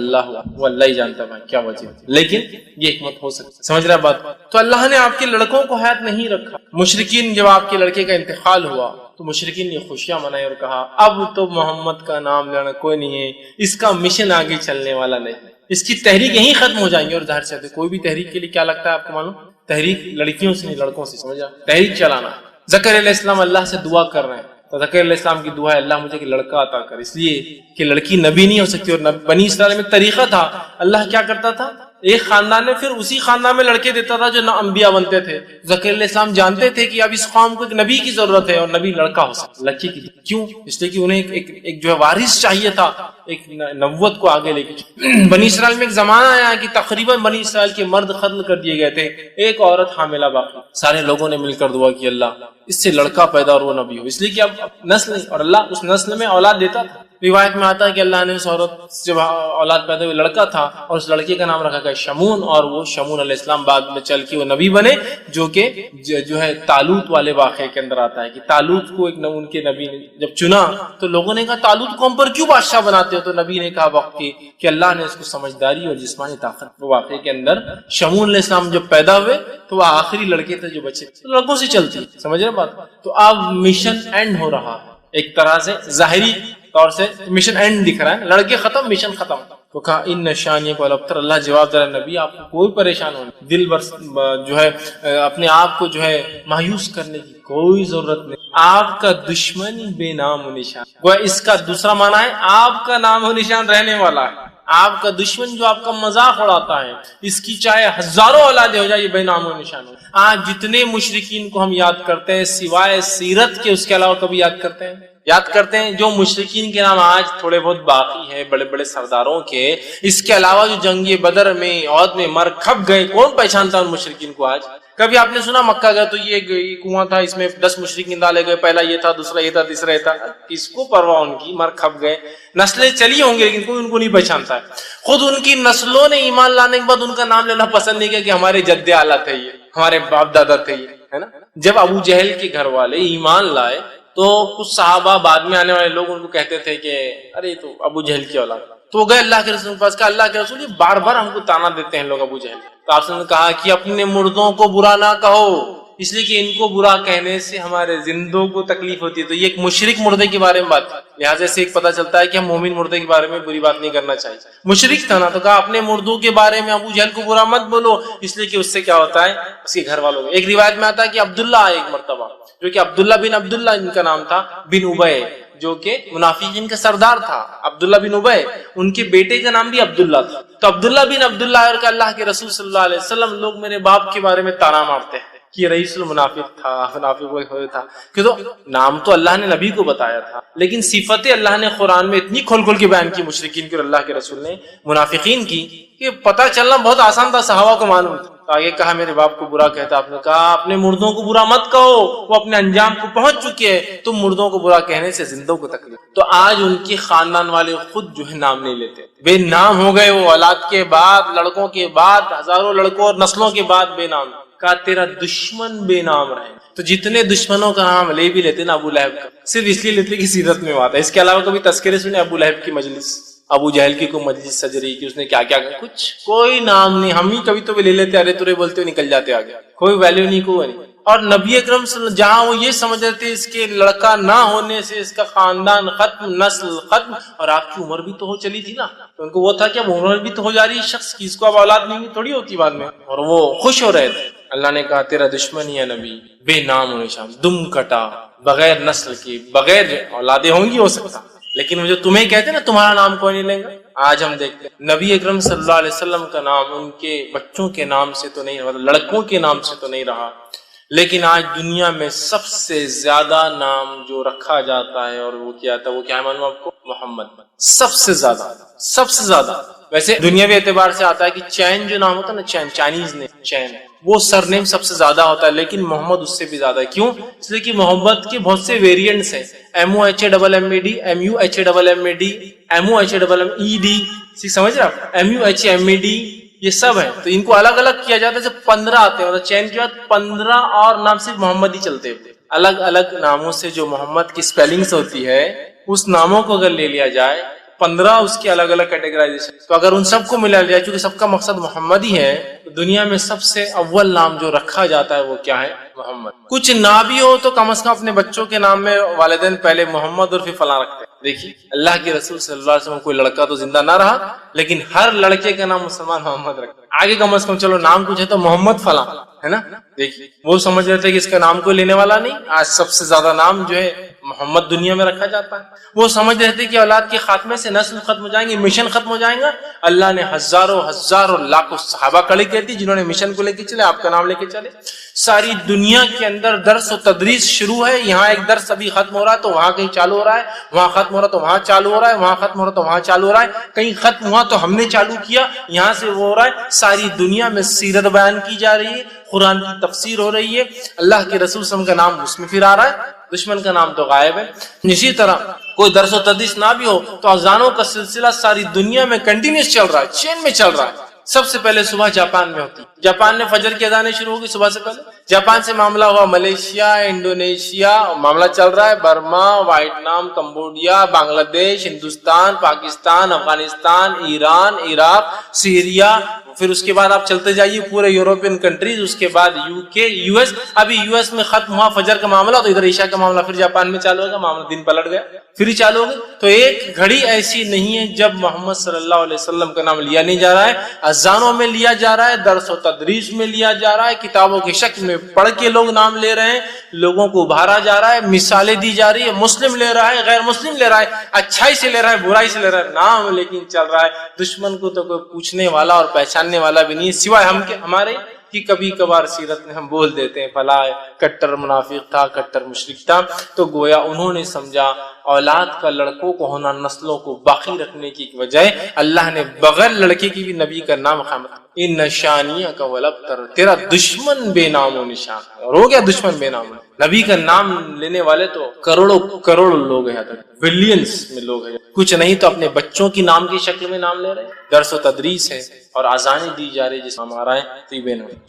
اللہ ہی جانتا ہے کیا وجہ، لیکن یہ حکمت ہو سکتی، سمجھ رہا بات۔ تو اللہ نے آپ کے لڑکوں کو حیات نہیں رکھا۔ مشرکین جب آپ کے لڑکے کا انتقال ہوا تو مشرکین نے خوشیاں منائی اور کہا اب تو محمد کا نام لینا کوئی نہیں ہے، اس کا مشن آگے چلنے والا نہیں، اس کی تحریک یہیں ختم ہو جائیں گے۔ اور ظاہر سے کوئی بھی تحریک کے لیے کیا لگتا ہے آپ کو معلوم، تحریک لڑکیوں سے نہیں لڑکوں سے، سمجھا، تحریک چلانا۔ زکریا علیہ السلام اللہ سے دعا کر رہے ہیں، تو زکریا علیہ السلام کی دعا ہے اللہ مجھے کہ لڑکا عطا کر، اس لیے کہ لڑکی نبی نہیں ہو سکتی۔ اور بنی اسرائیل میں طریقہ تھا، اللہ کیا کرتا تھا، ایک خاندان میں پھر اسی خاندان میں لڑکے دیتا تھا جو نہ انبیاء بنتے تھے۔ زکریا علیہ السلام جانتے تھے کہ اب اس قوم کو ایک نبی کی ضرورت ہے اور نبی لڑکا ہو سکتا، لڑکی کی، کیوں، اس لیے کہ انہیں ایک جو ہے وارث چاہیے تھا، ایک نبوت کو آگے لے کے۔ بنی اسرائیل میں ایک زمانہ آیا کہ تقریباً بنی اسرائیل کے مرد قتل کر دیے گئے تھے، ایک عورت حاملہ باقی۔ سارے لوگوں نے مل کر دعا کی اللہ اس سے لڑکا پیدا اور وہ نبی ہو، اس لیے کہ اب نسل، اور اللہ اس نسل میں اولاد دیتا تھا۔ روایت میں آتا ہے کہ اللہ نے اس عورت جب اولاد پیدا ہوئی لڑکا تھا اور اس لڑکے کا نام رکھا گیا شمون، اور وہ شمون علیہ السلام بعد میں چل کے وہ نبی بنے، جو کہ جو ہے طالوت والے واقعے کے اندر آتا ہے کہ طالوت کو ایک ان کے نبی نے جب چنا تو لوگوں نے کہا طالوت کو ہم پر کیوں بادشاہ بناتے ہو، تو نبی نے کہا وقت کی کہ اللہ نے اس کو سمجھداری اور جسمانی طاقت واقعے کے اندر شمون علیہ السلام جب پیدا ہوئے تو وہ آخری لڑکے تھے جو بچے، تو لڑکوں سے چلتی، سمجھ رہے بات۔ تو اب مشن اینڈ ہو رہا ہے، ایک طرح سے ظاہری طور سے مشن اینڈ دکھ رہا ہے، لڑکے ختم، مشن ختم۔ تو کہا ان نشانیوں کو الابتر، اللہ جواب دے رہا نبی آپ کو کوئی پریشان ہونے، دل جو ہے اپنے آپ کو جو ہے مایوس کرنے کی کوئی ضرورت نہیں، آپ کا دشمن بے نام و نشان، گویا اس کا دوسرا معنی ہے آپ کا نام و نشان رہنے والا ہے۔ آپ کا دشمن جو آپ کا مذاق اڑاتا ہے، اس کی چاہے ہزاروں اولادیں ہو جائے یہ بے نام و نشان ہو۔ آج جتنے مشرکین کو ہم یاد کرتے ہیں سوائے سیرت کے، اس کے علاوہ کبھی یاد کرتے ہیں جو مشرکین کے نام آج تھوڑے بہت باقی ہیں بڑے بڑے سرداروں کے، اس کے علاوہ جو جنگ بدر میں عہد میں مر کھپ گئے، کون پہچانتا ان مشرکین کو آج؟ کبھی آپ نے سنا مکہ گئے تو یہ کنواں تھا، اس میں 10 مشرکین ڈالے گئے، پہلا یہ تھا، دوسرا یہ تھا، تیسرا یہ تھا، کس کو پرواہ ان کی، مر کھپ گئے، نسلیں چلی ہوں گی لیکن کوئی ان کو نہیں پہچانتا ہے۔ خود ان کی نسلوں نے ایمان لانے کے بعد ان کا نام لینا پسند نہیں کیا کہ ہمارے جد اعلیٰ تھے یہ، ہمارے باپ دادا تھے یہ، ہے نا۔ جب ابو جہل کے گھر والے ایمان لائے تو کچھ صحابہ بعد میں آنے والے لوگ ان کو کہتے تھے کہ ارے تو ابو جہل کی اولاد، تو وہ گئے اللہ کے رسول کے پاس، کہا اللہ کے رسول یہ بار بار ہم کو تانا دیتے ہیں لوگ ابو جہل، تو آپ نے کہا کہ اپنے مردوں کو برا نہ کہو، اس لیے کہ ان کو برا کہنے سے ہمارے زندوں کو تکلیف ہوتی ہے۔ تو یہ ایک مشرک مردے کے بارے میں بات، لہٰذا سے ایک پتہ چلتا ہے کہ ہم مومن مردے کے بارے میں بری بات نہیں کرنا چاہیے۔ مشرک تھا نا، تو کہا اپنے مردوں کے بارے میں ابو جہل کو برا مت بولو، اس لیے کہ اس سے کیا ہوتا ہے اس کے گھر والوں کو۔ ایک روایت میں آتا ہے کہ عبداللہ آئے ایک مرتبہ، جو کہ عبداللہ بن عبداللہ ان کا نام تھا بن ابے، جو کہ منافقین کا سردار تھا، عبداللہ بن ابے، ان کے بیٹے کا نام بھی عبداللہ تھا۔ تو عبداللہ بن عبداللہ اور کہ اللہ کے رسول صلی اللہ علیہ وسلم لوگ میرے باپ کے بارے میں تانا مارتے ہیں، کہ رئیس المنافق تھا، منافق تھا، کہ تو نام تو اللہ نے نبی کو بتایا تھا، لیکن صفتیں اللہ نے قرآن میں اتنی کھول کھول کے بیان کی مشرکین کی اور اللہ کے رسول نے منافقین کی کہ پتہ چلنا بہت آسان تھا، صحابہ کو معلوم تھا۔ تو آگے کہا میرے باپ کو برا کہتا، آپ نے کہا اپنے مردوں کو برا مت کہو، وہ اپنے انجام کو پہنچ چکے ہیں، تم مردوں کو برا کہنے سے زندوں کو تکلیف۔ تو آج ان کے خاندان والے خود جو ہے نام نہیں لیتے، بے نام ہو گئے، وہ اولاد کے بعد، لڑکوں کے بعد، ہزاروں لڑکوں اور نسلوں کے بعد بے نام۔ کہا تیرا دشمن بے نام رہے۔ تو جتنے دشمنوں کا نام لے بھی لیتے نا ابو لہب کا، صرف اس لیے لیتے کہ سیرت میں آتا ہے، اس کے علاوہ کبھی تذکرے سنے ابو لہب کی مجلس، ابو جہل کی کوئی مجلس سج رہی کہ اس نے کیا کیا کہا، کچھ کوئی نام نہیں، ہم ہی کبھی تو بھی لے لیتے، ارے تورے بولتے ہوئے نکل جاتے آگے، کوئی ویلیو نہیں، کوئی نہیں۔ اور نبی اکرم صلی اللہ علیہ وسلم جہاں وہ یہ سمجھ رہے تھے اس کے لڑکا نہ ہونے سے اس کا خاندان ختم، نسل ختم، اور آپ کی عمر بھی تو ہو چلی تھی نا، تو ان کو وہ تھا کہ اب عمر بھی تو ہو جا رہی ہے شخص کی، اس کو اب اولاد نہیں تھوڑی ہوتی بعد میں، اور وہ خوش ہو رہے تھے۔ اللہ نے کہا تیرا دشمن ہی ہے نبی، بے نام و نشان، دم کٹا، بغیر نسل کی، بغیر اولادیں ہوں گی ہو سکتا، لیکن وہ جو تمہیں کہتے نا تمہارا نام کوئی نہیں لیں گا۔ آج ہم دیکھتے ہیں نبی اکرم صلی اللہ علیہ وسلم کا نام ان کے بچوں کے نام سے تو نہیں، مطلب لڑکوں کے نام سے تو نہیں رہا، لیکن آج دنیا میں سب سے زیادہ نام جو رکھا جاتا ہے اور وہ کیا تھا، وہ کیا ہے معلوم آپ کو؟ محمد، سب سے زیادہ، سب سے زیادہ۔ ویسے دنیاوی اعتبار سے آتا ہے کہ چین جو نام ہوتا ہے نا، چین، چائنیز نے چین، وہ سر نیم سب سے زیادہ ہوتا ہے، لیکن محمد اس سے بھی زیادہ ہے۔ کیوں؟ اس لیے کہ محمد کے بہت سے ویریئنٹس ہیں، MOHAMMAD، MUHAMMAD، MOHAMMED، سمجھ رہے آپ؟ MUHMED، یہ سب ہیں، تو ان کو الگ الگ کیا جاتا ہے، جب 15 آتے ہیں، مطلب چین کے بعد 15 اور نام صرف محمد ہی چلتے ہوتے، الگ الگ ناموں سے جو محمد کی سپیلنگز ہوتی ہے، اس ناموں کو اگر لے لیا جائے 15 اس کی الگ الگ کیٹیگرائزیشن، تو اگر ان سب کو ملا لیا چونکہ سب کا مقصد محمد ہی ہے، تو دنیا میں سب سے اول نام جو رکھا جاتا ہے وہ کیا ہے؟ محمد۔ کچھ نہ بھی ہو تو کم از کم اپنے بچوں کے نام میں والدین پہلے محمد اور پھر فلاں رکھتے ہیں۔ دیکھیے اللہ کے رسول صلی اللہ علیہ وسلم کوئی لڑکا تو زندہ نہ رہا، لیکن ہر لڑکے کا نام مسلمان محمد رکھتے ہیں، آگے کم از کم چلو نام کچھ ہے تو محمد فلاں ہے نا۔ دیکھیے وہ سمجھ رہے تھے کہ اس کا نام کوئی لینے والا نہیں، آج سب سے زیادہ نام جو ہے محمد دنیا میں رکھا جاتا ہے۔ وہ سمجھ رہے تھے کہ اولاد کے خاتمے سے نسل ختم ہو جائیں گے، مشن ختم ہو جائیں گا، اللہ نے ہزاروں لاکھوں صحابہ کھڑے کر دی جنہوں نے مشن کو لے کے چلے، آپ کا نام لے کے چلے۔ ساری دنیا کے اندر درس و تدریس شروع ہے، یہاں ایک درس ابھی ختم ہو رہا ہے تو وہاں کہیں چالو ہو رہا ہے، وہاں ختم ہو رہا ہے تو وہاں چالو ہو رہا ہے، وہاں ختم ہو رہا ہے تو وہاں چالو ہو رہا ہے، کہیں ختم ہوا تو ہم نے چالو کیا، یہاں سے وہ ہو رہا ہے۔ ساری دنیا میں سیرت بیان کی جا رہی ہے، قرآن کی تفسیر ہو رہی ہے، اللہ کے رسول صلی اللہ علیہ وسلم کا نام اس میں پھر آ رہا ہے، دشمن کا نام تو غائب ہے۔ اسی طرح کوئی درس و تدریس نہ بھی ہو تو اذانوں کا سلسلہ ساری دنیا میں کنٹینیوس چل رہا ہے، چین میں چل رہا ہے۔ سب سے پہلے صبح جاپان میں ہوتی، جاپان میں فجر کی اذانیں شروع ہوگی صبح سے پہلے، جاپان سے معاملہ ہوا ملیشیا، انڈونیشیا، معاملہ چل رہا ہے برما، ویتنام، کمبوڈیا، بنگلہ دیش، ہندوستان، پاکستان، افغانستان، ایران، عراق، سیریا، پھر اس کے بعد آپ چلتے جائیے پورے یورپین کنٹریز، اس کے بعد UK، US۔ ابھی US میں ختم ہوا فجر کا معاملہ تو ادھر عشاء کا معاملہ پھر جاپان میں چالو ہوگا، معاملہ دن پلٹ گیا پھر ہی چالو ہو گیا۔ تو ایک گھڑی ایسی نہیں ہے جب محمد صلی اللہ علیہ وسلم کا نام لیا نہیں جا رہا ہے، اذانوں میں لیا جا رہا ہے، درس و تدریس میں لیا جا رہا ہے، کتابوں کی شکل میں پڑھ کے لوگ نام لے رہے ہیں، لوگوں کو ابھارا جا رہا ہے، مثالیں دی جا رہی ہے، مسلم لے رہا ہے، غیر مسلم لے رہا ہے، اچھائی سے لے رہا ہے، برائی سے لے رہا ہے، نام لیکن چل رہا ہے۔ دشمن کو تو کوئی پوچھنے والا اور پہچاننے والا بھی نہیں سوائے ہم کے ہمارے، کہ کبھی کبھار سیرت میں ہم بول دیتے ہیں فلاں کٹر منافق تھا، کٹر مشرک تھا، تو گویا انہوں نے سمجھا اولاد کا لڑکوں کو ہونا نسلوں کو باقی رکھنے کی بجائے اللہ نے بغیر لڑکے کی بھی نبی کا نام خامت ان نشانیہ کا ولبتر، تیرا دشمن بے نام و نشان، اور ہو گیا دشمن بے نام۔ نبی کا نام لینے والے تو کروڑوں لوگ ہیں، بلینز میں لوگ ہیں، کچھ نہیں تو اپنے بچوں کی نام کی شکل میں نام لے رہے ہیں، درس و تدریس ہے اور اذانیں دی جا رہی ہے جس میں ہمارا ہے۔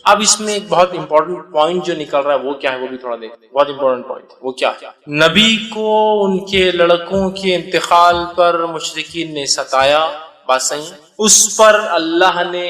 اب اس میں ایک بہت امپورٹنٹ پوائنٹ جو نکل رہا ہے وہ کیا ہے، وہ بھی تھوڑا دیکھتے ہیں، بہت امپورٹنٹ پوائنٹ وہ کیا ہے۔ نبی کو ان کے لڑکوں کے انتقال پر مشرکین نے ستایا، بات صحیح، اس پر اللہ نے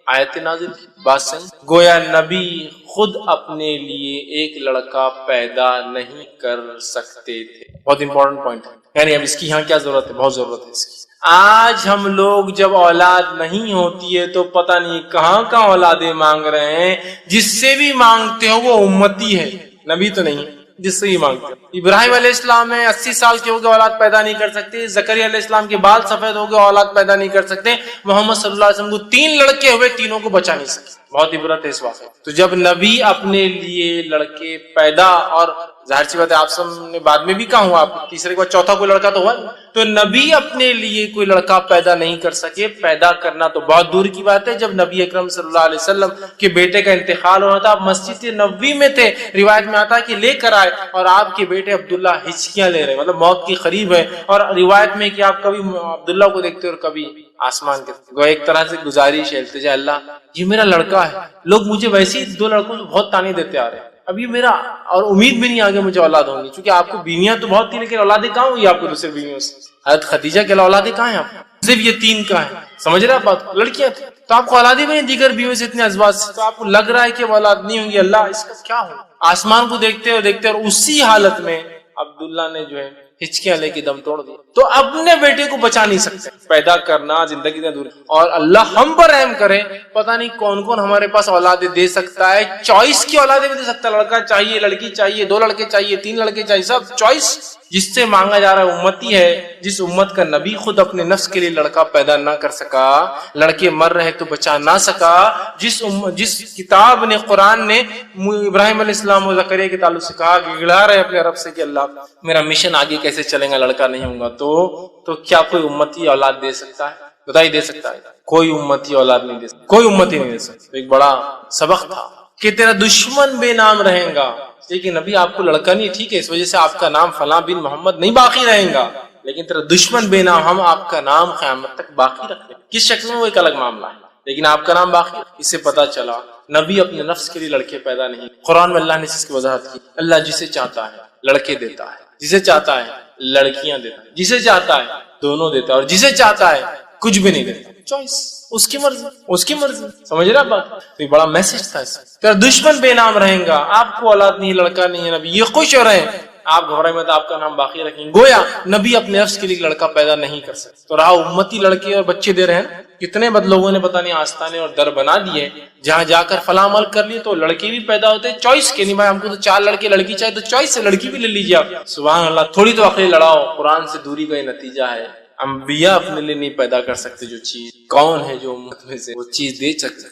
آیت نازل کی، بات صحیح، گویا نبی خود اپنے لیے ایک لڑکا پیدا نہیں کر سکتے تھے، بہت امپورٹنٹ پوائنٹ ہے۔ یعنی اب اس کی یہاں کیا ضرورت ہے، بہت ضرورت ہے اس کی۔ آج ہم لوگ جب اولاد نہیں ہوتی ہے تو پتہ نہیں کہاں اولادیں مانگ رہے ہیں، جس سے بھی مانگتے ہو وہ امتی ہے، نبی تو نہیں ہے۔ جس سے ہی مانگتے ہیں۔ ابراہیم علیہ السلام ہے 80 سال کے ہو گئے اولاد پیدا نہیں کر سکتے، زکریا علیہ السلام کے بال سفید ہو گئے اولاد پیدا نہیں کر سکتے، محمد صلی اللہ علیہ وسلم کو 3 لڑکے ہوئے، تینوں کو بچا نہیں سکتے۔ بہت عبرت ہے اس واقعے۔ تو جب نبی اپنے لیے لڑکے پیدا، اور ظاہر سی بات ہے آپ سب نے بعد میں بھی کہا ہوا، آپ تیسرے کے بعد چوتھا کوئی لڑکا تو ہوا، تو نبی اپنے لیے کوئی لڑکا پیدا نہیں کر سکے، پیدا کرنا تو بہت دور کی بات ہے۔ جب نبی اکرم صلی اللہ علیہ وسلم کے بیٹے کا انتقال ہوا تھا، آپ مسجد نبوی میں تھے، روایت میں آتا ہے کہ لے کر آئے، اور آپ کے بیٹے عبداللہ ہچکیاں لے رہے، مطلب موت کی قریب ہے، اور روایت میں کہ آپ کبھی عبداللہ کو دیکھتے اور کبھی آسمان کے، گو ایک طرح سے گزارش ہے، التجا، اللہ یہ میرا لڑکا ہے، لوگ مجھے ویسے ہی 2 لڑکوں سے بہت تانے دیتے آ رہے ہیں، اب یہ میرا، اور امید بھی نہیں آگے مجھے اولاد ہوں گی، چونکہ آپ کو بیویاں تو بہت تھی لیکن اولادیں کہاں ہوئی آپ کو دوسرے بیویوں سے؟ حضرت خدیجہ کے اولادیں کہاں ہیں آپ کو؟ صرف یہ 3 کا ہے، سمجھ رہے آپ بات، لڑکیاں تھیں تو آپ کو اولادیں بھی نہیں، دیگر بیویوں سے اتنے ازواج سے، تو آپ کو لگ رہا ہے کہ وہ اولاد نہیں ہوں گی، اللہ اس کا کیا ہو؟ آسمان کو دیکھتے اور دیکھتے، اور اسی حالت میں عبداللہ نے جو ہے ہچکیاں لے کے دم توڑ دیا۔ تو اپنے بیٹے کو بچا نہیں سکتے، پیدا کرنا زندگی سے دور، اور اللہ ہم پر رحم کرے، پتہ نہیں کون کون ہمارے پاس اولادیں دے سکتا ہے، چوائس کی اولادیں بھی دے سکتا ہے، لڑکا چاہیے، لڑکی چاہیے، 2 لڑکے چاہیے، 3 لڑکے چاہیے، سب چوائس جس سے مانگا جا رہا ہے امتی ہے، جس امت کا نبی خود اپنے نفس کے لیے لڑکا پیدا نہ کر سکا، لڑکے مر رہے تو بچا نہ سکا، جس کتاب نے، قرآن نے ابراہیم علیہ السلام و زکریا کے تعلق سے کہا، گڑا رہے اپنے رب سے کہ اللہ میرا مشن آگے کیسے چلے گا، لڑکا نہیں ہوں گا، تو کیا کوئی امتی اولاد دے سکتا ہے؟ بتائی دے سکتا ہے؟ کوئی امتی اولاد نہیں دے سکتا، کوئی امتی نہیں دے سکتا۔ ایک بڑا سبق تھا کہ تیرا دشمن بے نام رہے گا، لیکن ابھی آپ کو لڑکا نہیں، ٹھیک ہے، اس وجہ سے آپ کا نام فلاں بن محمد نہیں باقی رہے گا، لیکن تیرا دشمن بے نام، ہم آپ کا نام قیامت تک باقی رکھیں، کس شکل میں وہ ایک الگ معاملہ ہے، لیکن آپ کا نام باقی۔ اس سے پتا چلا نبی اپنے نفس کے لیے لڑکے پیدا نہیں، قرآن میں اللہ نے اس کی وضاحت کی، اللہ جسے چاہتا ہے لڑکے دیتا ہے، جسے چاہتا ہے لڑکیاں دیتا ہے، جسے چاہتا ہے دونوں دیتا ہے، اور جسے چاہتا ہے کچھ بھی نہیں دیتا، چوائس اس کی مرضی، اس کی مرضی، سمجھ رہا بات؟ تو یہ بڑا میسج تھا اس کا، تیرا دشمن بے نام رہے گا، آپ کو اولاد نہیں، لڑکا نہیں ہے، نبی یہ خوش ہو رہے ہیں، آپ گھبرائے مت، آپ کا نام باقی رکھیں گے، گویا نبی اپنے نفس کے لیے لڑکا پیدا نہیں کر سکتے، تو رہا امتی لڑکے اور بچے دے رہے ہیں، کتنے بد لوگوں نے پتہ نہیں آستانے اور در بنا دیے، جہاں جا کر فلاں عمل کر لیے تو لڑکے بھی پیدا ہوتے ہیں، چوائس کے نہیں بھائی ہم کو تو 4 لڑکے لڑکی چاہیے، تو چوائس سے لڑکی بھی لے لیجیے آپ، سبحان اللہ، تھوڑی تو عقل لڑاؤ، قرآن سے دوری کا یہ نتیجہ ہے، انبیاء اپنے لیے نہیں پیدا کر سکتے جو چیز، کون ہے جو امت میں سے وہ چیز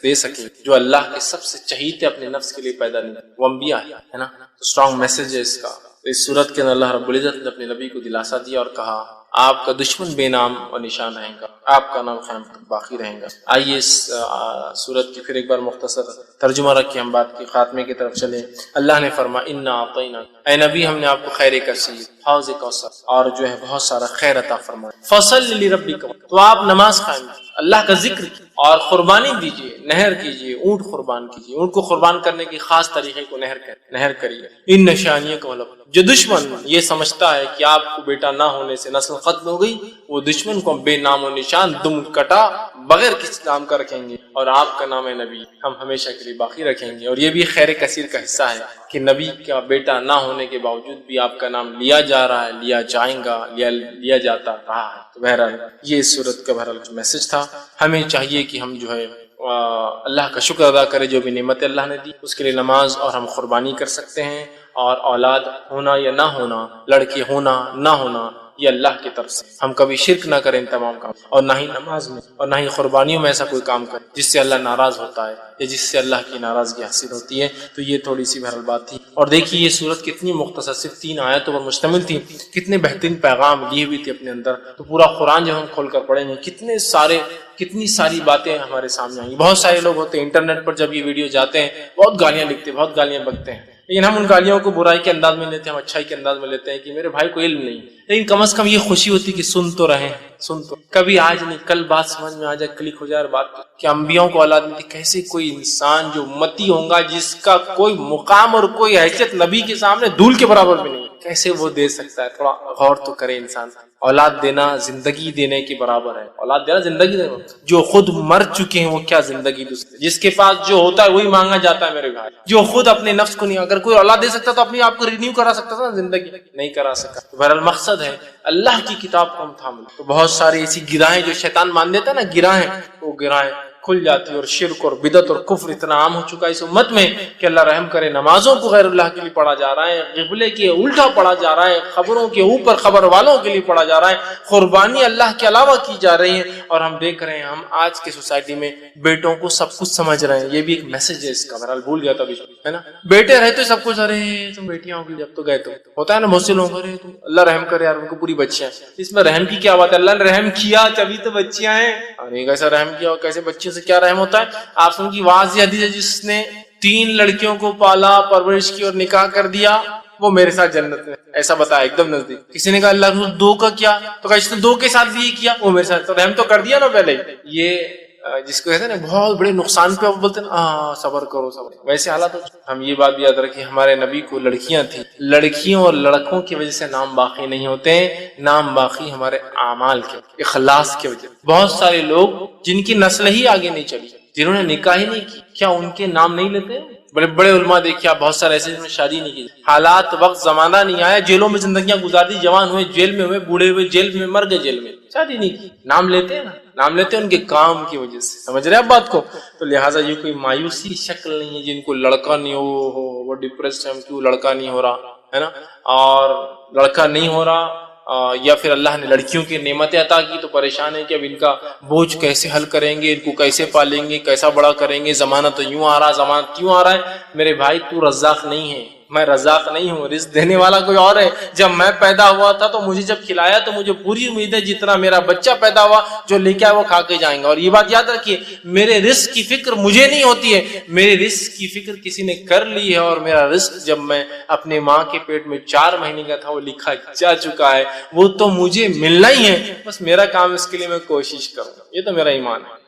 دے سکے جو اللہ کے سب سے چہیتے اپنے نفس کے لیے پیدا نہیں، وہ انبیاء ہے نا۔ تو اسٹرانگ میسج ہے اس کا۔ اس صورت کے اندر اللہ رب العزت نے اپنے نبی کو دلاسا دیا اور کہا آپ کا دشمن بے نام اور نشان رہے گا، آپ کا نام قیامت تک باقی رہے گا۔ آئیے اس صورت کی پھر ایک بار مختصر ترجمہ رکھ کے ہم بات کی خاتمے کی طرف چلیں۔ اللہ نے فرمایا انا اعطیناک، اے نبی ہم نے آپ کو خیر کثیر، حوض کوثر، اور جو ہے بہت سارا خیر عطا فرمایا، فصل لربک، تو آپ نماز قائم کیجیے، اللہ کا ذکر کیجیے اور قربانی دیجیے، نہر کیجیے، اونٹ قربان کیجیے، اونٹ کو قربان کرنے کی خاص طریقے کو نہر کریے۔ ان نشانیہ کو جو دشمن یہ سمجھتا ہے کہ آپ کو بیٹا نہ ہونے سے نسل ختم ہو گئی، وہ دشمن کو بے نام و نشان دم کٹا بغیر کسی نام کا رکھیں گے، اور آپ کا نام ہے نبی ہم ہمیشہ کے لیے باقی رکھیں گے۔ اور یہ بھی خیر کثیر کا حصہ ہے کہ نبی کا بیٹا نہ ہونے کے باوجود بھی آپ کا نام لیا جا رہا ہے، لیا جائے گا، لیا جاتا رہا ہے۔ تو بہرحال یہ اس صورت کا بہرحال میسج تھا۔ ہمیں چاہیے کہ ہم جو ہے اللہ کا شکر ادا کرے جو بھی نعمت اللہ نے دی، اس کے لیے نماز اور ہم قربانی کر سکتے ہیں، اور اولاد ہونا یا نہ ہونا، لڑکے ہونا نہ ہونا، یہ اللہ کی طرف سے، ہم کبھی شرک نہ کریں ان تمام کام، اور نہ ہی نماز میں اور نہ ہی قربانیوں میں ایسا کوئی کام کریں جس سے اللہ ناراض ہوتا ہے یا جس سے اللہ کی ناراضگی حاصل ہوتی ہے۔ تو یہ تھوڑی سی بہرحال بات تھی۔ اور دیکھیے یہ صورت کتنی مختصر، صرف 3 آیتوں پر مشتمل تھی، کتنے بہترین پیغام لیے ہوئی تھی اپنے اندر۔ تو پورا قرآن جب ہم کھول کر پڑھیں گے کتنی ساری باتیں ہمارے سامنے آئیں گی۔ بہت سارے لوگ ہوتے ہیں انٹرنیٹ پر جب یہ ویڈیو جاتے ہیں بہت گالیاں لکھتے ہیں، بہت گالیاں بکتے ہیں، لیکن ہم ان گالیوں کو برائی کے انداز میں لیتے ہیں، ہم اچھائی کے انداز میں لیتے ہیں کہ میرے بھائی کو علم نہیں، لیکن کم از کم یہ خوشی ہوتی کہ سن تو رہے ہیں، سن تو کبھی آج نہیں کل بات سمجھ میں آ جائے، کلک ہو جائے بات کہ انبیاءوں کو اولاد ملتی، کیسے کوئی انسان جو امتی ہوگا جس کا کوئی مقام اور کوئی حیثیت نبی کے سامنے دھول کے برابر بھی نہیں، کیسے وہ دے سکتا ہے؟ تھوڑا غور تو کرے انسان۔ اولاد دینا زندگی دینے کے برابر ہے، اولاد دینا زندگی دینا، جو خود مر چکے ہیں وہ کیا زندگی دے سکتے؟ جس کے پاس جو ہوتا ہے وہی مانگا جاتا ہے میرے بھائی، جو خود اپنے نفس کو نہیں، اگر کوئی اولاد دے سکتا تو اپنے آپ کو رینیو کرا سکتا تھا، زندگی نہیں کرا سکا۔ بہرحال مقصد ہے اللہ کی کتاب کو ہم تھام لیں۔ تو بہت ساری ایسی گرہیں جو شیطان مان دیتا ہے نا، گرہیں، وہ گرہیں کھل جاتی ہے، اور شرک اور بدعت اور کفر اتنا عام ہو چکا ہے اس امت میں کہ اللہ رحم کرے نمازوں کو غیر اللہ کے لیے پڑھا جا رہا ہے، قبلے کے الٹا پڑھا جا رہا ہے، خبروں کے اوپر خبر والوں کے لیے پڑھا جا رہا ہے، قربانی اللہ کے علاوہ کی جا رہی ہے، اور ہم دیکھ رہے ہیں ہم آج کے سوسائٹی میں بیٹوں کو سب کچھ سمجھ رہے ہیں۔ یہ بھی ایک میسج ہے اس کا، بہرحال بھول گیا تھا ابھی، ہے نا، بیٹے رہتے سب کچھ، ارے تم بیٹیاں ہوگی جب تو گئے تو ہوتا ہے نا، بہت سے لوگ ارے تم اللہ رحم کرے یار ان کو پوری بچیاں، اس میں رحم کی کیا بات ہے؟ اللہ نے رحم کیا تبھی تو بچیاں ہیں، اور ایک ایسا رحم کیا اور کیسے بچیوں سے کیا رحم ہوتا ہے؟ آپ سن کی واضح حدیث ہے، جس نے 3 لڑکیوں کو پالا پرورش کی اور نکاح کر دیا وہ میرے ساتھ جنت میں، ایسا بتایا ایک دم نزدیک۔ کسی نے کہا اللہ رسول 2 کا کیا؟ تو کہا اس نے 2 کے ساتھ بھی کیا وہ میرے ساتھ، تو رحم تو کر دیا نا پہلے۔ یہ جس کو کہتے ہیں نا بہت بڑے نقصان پہ بولتے ہیں صبر کرو صبر، ویسے حالات ہم یہ بات بھی یاد رکھیں، ہمارے نبی کو لڑکیاں تھیں، لڑکیوں اور لڑکوں کی وجہ سے نام باقی نہیں ہوتے، نام باقی ہمارے اعمال کے اخلاص کی وجہ۔ بہت سارے لوگ جن کی نسل ہی آگے نہیں چلی، جنہوں نے نکاح ہی نہیں کی، کیا ان کے نام نہیں لیتے؟ بڑے بڑے علماء دیکھیں، بہت سارے ایسے جنہوں نے شادی نہیں کی، حالات وقت زمانہ نہیں آیا، جیلوں میں زندگیاں گزار دی، جوان ہوئے جیل میں ہوئے، بوڑھے ہوئے جیل میں، مر گئے جیل میں، شادی نہیں کی، نام لیتے ہیں نا، نام لیتے ہیں ان کے کام کی وجہ سے، سمجھ رہے ہیں آپ بات کو؟ تو لہٰذا یہ کوئی مایوسی کی شکل نہیں ہے جن کو لڑکا نہیں ہو وہ ڈپریسڈ ہے، کیوں لڑکا نہیں ہو رہا ہے نا، اور لڑکا نہیں ہو رہا یا پھر اللہ نے لڑکیوں کی نعمتیں عطا کی تو پریشان ہے کہ اب ان کا بوجھ کیسے حل کریں گے، ان کو کیسے پالیں گے، کیسا بڑا کریں گے، زمانہ تو یوں آ رہا، زمانہ کیوں آ رہا ہے؟ میرے بھائی تو رزاق نہیں ہے، میں رزاق نہیں ہوں، رزق دینے والا کوئی اور ہے۔ جب میں پیدا ہوا تھا تو مجھے جب کھلایا تو مجھے پوری امید ہے جتنا میرا بچہ پیدا ہوا جو لے کے آیا وہ کھا کے جائیں گا، اور یہ بات یاد رکھیے میرے رزق کی فکر مجھے نہیں ہوتی ہے، میرے رزق کی فکر کسی نے کر لی ہے، اور میرا رزق جب میں اپنے ماں کے پیٹ میں 4 مہینے کا تھا وہ لکھا جا چکا ہے، وہ تو مجھے ملنا ہی ہے، بس میرا کام اس کے لیے میں کوشش کروں، یہ تو میرا ایمان ہے۔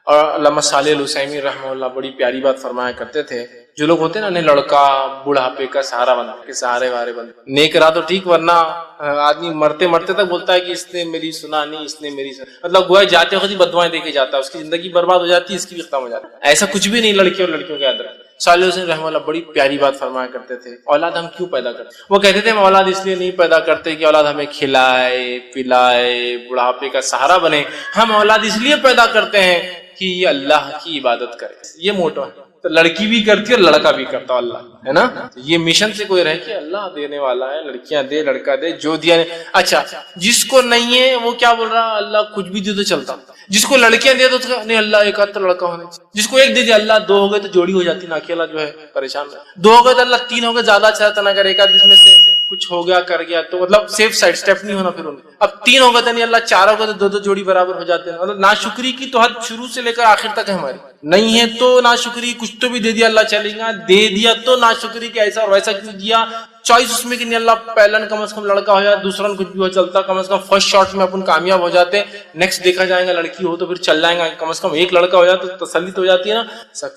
اور علامہ صالح العثیمین رحمہ اللہ بڑی پیاری بات فرمایا کرتے تھے، جو لوگ ہوتے ہیں نا لڑکا بڑھاپے کا سہارا بنتا کے سہارے وارے بنتا، نیک رہا تو ٹھیک، ورنہ آدمی مرتے مرتے تک بولتا ہے کہ اس نے میری سنا نہیں، اس نے میری سنا، مطلب گویا جاتے وقت ہی بدوائیں دے کے جاتا ہے، اس کی زندگی برباد ہو جاتی ہے، اس کی بھی ختم ہو جاتی ہے۔ ایسا کچھ بھی نہیں لڑکے اور لڑکیوں کے اندر۔ صالح حسین رحمہ اللہ بڑی پیاری بات فرمایا کرتے تھے، اولاد ہم کیوں پیدا کرتے؟ وہ کہتے تھے ہم اولاد اس لیے نہیں پیدا کرتے کہ اولاد ہمیں کھلائے پلائے بڑھاپے کا سہارا بنے، ہم اولاد اس لیے پیدا کرتے ہیں کہ یہ اللہ کی عبادت کرے، یہ موٹو ہے۔ تو لڑکی بھی کرتی ہے اور لڑکا بھی کرتا اللہ، ہے نا، یہ مشن سے کوئی رہ کہ اللہ دینے والا ہے، لڑکیاں دے لڑکا دے، جو دیا نے۔ اچھا جس کو نہیں ہے وہ کیا بول رہا؟ اللہ کچھ بھی دے تو چلتا، جس کو لڑکیاں دے تو نہیں اللہ ایک آدھ تو لڑکا ہونا چاہیے، جس کو ایک دے دیا اللہ 2 ہو گئے تو جوڑی ہو جاتی نا، اکیلا جو ہے پریشان، 2 ہو گئے تو اللہ 3 ہو گئے زیادہ اچھا رہتا نا، اگر ایک آدھ جس میں سے کچھ ہو گیا کر گیا تو مطلب سیف سائڈ سٹیپ نہیں ہونا، پھر اب 3 ہو گئے تو نہیں اللہ 4 ہو گئے تو 2 جوڑی برابر ہو جاتے ہیں، مطلب ناشکری کی تو حد شروع سے لے کر آخر تک ہے ہماری، نہیں ہے تو ناشکری، کچھ تو بھی دے دیا اللہ چلے گا، دے دیا تو ناشکری کہ ایسا اور ویسا کیوں دیا، چوائس اس میں کہ نہیں اللہ پہلا کم از کم لڑکا ہو جائے، دوسرا کچھ بھی ہو چلتا، کم از کم فرسٹ شاٹ میں اپن کامیاب ہو جاتے، نیکسٹ دیکھا جائے گا لڑکی ہو تو پھر چل جائیں گا، کم از کم ایک لڑکا ہو جائے تو تسلی تو ہو جاتی ہے نا،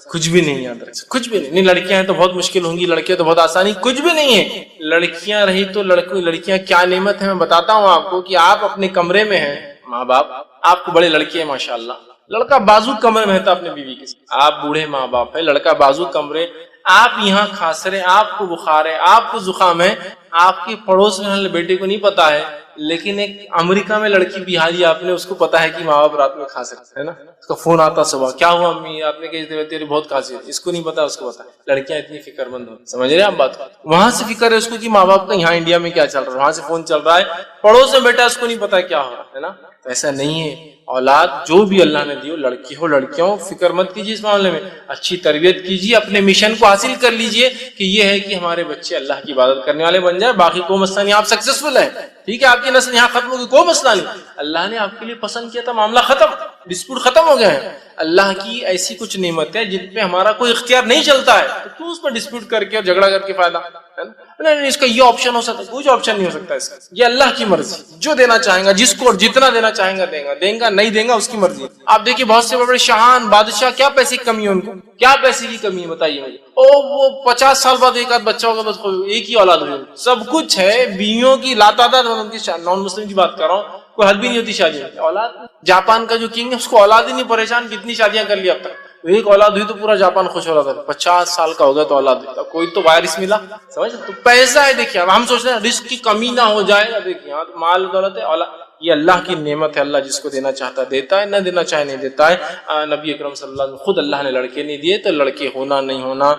کچھ بھی نہیں یاد رکھ، کچھ بھی نہیں، لڑکیاں ہیں تو بہت مشکل ہوں گی، لڑکے تو بہت آسانی، کچھ بھی نہیں ہے، لڑکیاں رہی تو لڑکیاں کیا نعمت ہے میں بتاتا ہوں آپ کو، کہ آپ اپنے کمرے میں ہیں، ماں باپ آپ کو بڑے لڑکے ہیں ماشاءاللہ، لڑکا بازو کمرے میں ہے اپنے بیوی کے ساتھ، آپ بوڑھے ماں باپ ہے، لڑکا بازو کمرے، آپ یہاں کھانس رہے، آپ کو بخار ہے، آپ کو زکام ہے، آپ کے پڑوس میں بیٹے کو نہیں پتا ہے، لیکن ایک امریکہ میں لڑکی بہاری آپ نے اس کو پتا ہے کہ ماں باپ رات میں کھا سکتے ہیں نا، اس کا فون آتا صبح، کیا ہوا امی آپ نے کہی تیری بہت کھانسی ہے، اس کو نہیں پتا، اس کو پتا ہے، لڑکیاں اتنی فکر مند ہو، سمجھ رہے ہیں آپ بات کو، وہاں سے فکر ہے اس کو کہ ماں باپ کا یہاں انڈیا میں کیا چل رہا ہے، وہاں سے فون چل رہا ہے، پڑوس میں بیٹا اس کو نہیں پتا کیا ہو رہا ہے نا، ایسا نہیں ہے، اولاد جو بھی اللہ نے دی ہو، لڑکی ہو لڑکیاں ہو، فکر مت کیجیے اس معاملے میں، اچھی تربیت کیجیے، اپنے مشن کو حاصل کر لیجیے کہ یہ ہے کہ ہمارے بچے اللہ کی عبادت کرنے والے بن جائے، باقی کوئی مسئلہ نہیں، آپ سکسیسفل ہیں، ٹھیک ہے، آپ کی نسل یہاں ختم ہوگی، کوئی مسئلہ نہیں، اللہ نے آپ کے لیے پسند کیا تھا، معاملہ ختم، ڈسپیوٹ ختم ہو گیا ہے، اللہ کی ایسی کچھ نعمت ہے جن پہ ہمارا کوئی اختیار نہیں چلتا ہے، تو کیوں اس پر ڈسپیوٹ کر کے اور جھگڑا کر کے فائدہ؟ نہیں اس کا یہ آپشن ہو سکتا ہے، کوئی آپشن نہیں ہو سکتا اس کا، یہ اللہ کی مرضی، جو دینا چاہیں گا جس کو اور جتنا دینا چاہیں گا دیں گا، نہیں دیں گا اس کی مرضی۔ آپ دیکھیے بہت سے بڑے بڑے شاہان بادشاہ، کیا پیسے کی کمی ہے ان کو، کیا پیسے کی کمی ہے بتائیے مجھے، وہ 50 سال بعد ایک آدھ بچہ ہوگا، بس ایک ہی اولاد ہوگی، سب کچھ ہے، بیویوں کی لاتعداد، ان کی نان مسلم کی بات کر رہا ہوں، کوئی حد بھی نہیں ہوتی شادی میں، اولاد، جاپان کا جو کنگ ہے اس کو اولاد ہی نہیں، پریشان کتنی شادیاں کر لی اب تک، ایک اولاد ہوئی تو پورا جاپان خوش ہو رہا تھا، 50 سال کا ہو گیا تو اولاد ہوئی، کوئی تو وائرس ملا، سمجھ تو پیسہ ہے، دیکھیے ہم سوچتے ہیں رزق کی کمی نہ ہو جائے، دیکھیے مال دولت ہے، اولاد، یہ اللہ کی نعمت ہے، اللہ جس کو دینا چاہتا دیتا ہے، نہ دینا چاہے نہیں دیتا ہے۔ نبی اکرم صلی اللہ علیہ وسلم خود اللہ نے لڑکے نہیں دیے، تو لڑکے ہونا نہیں ہونا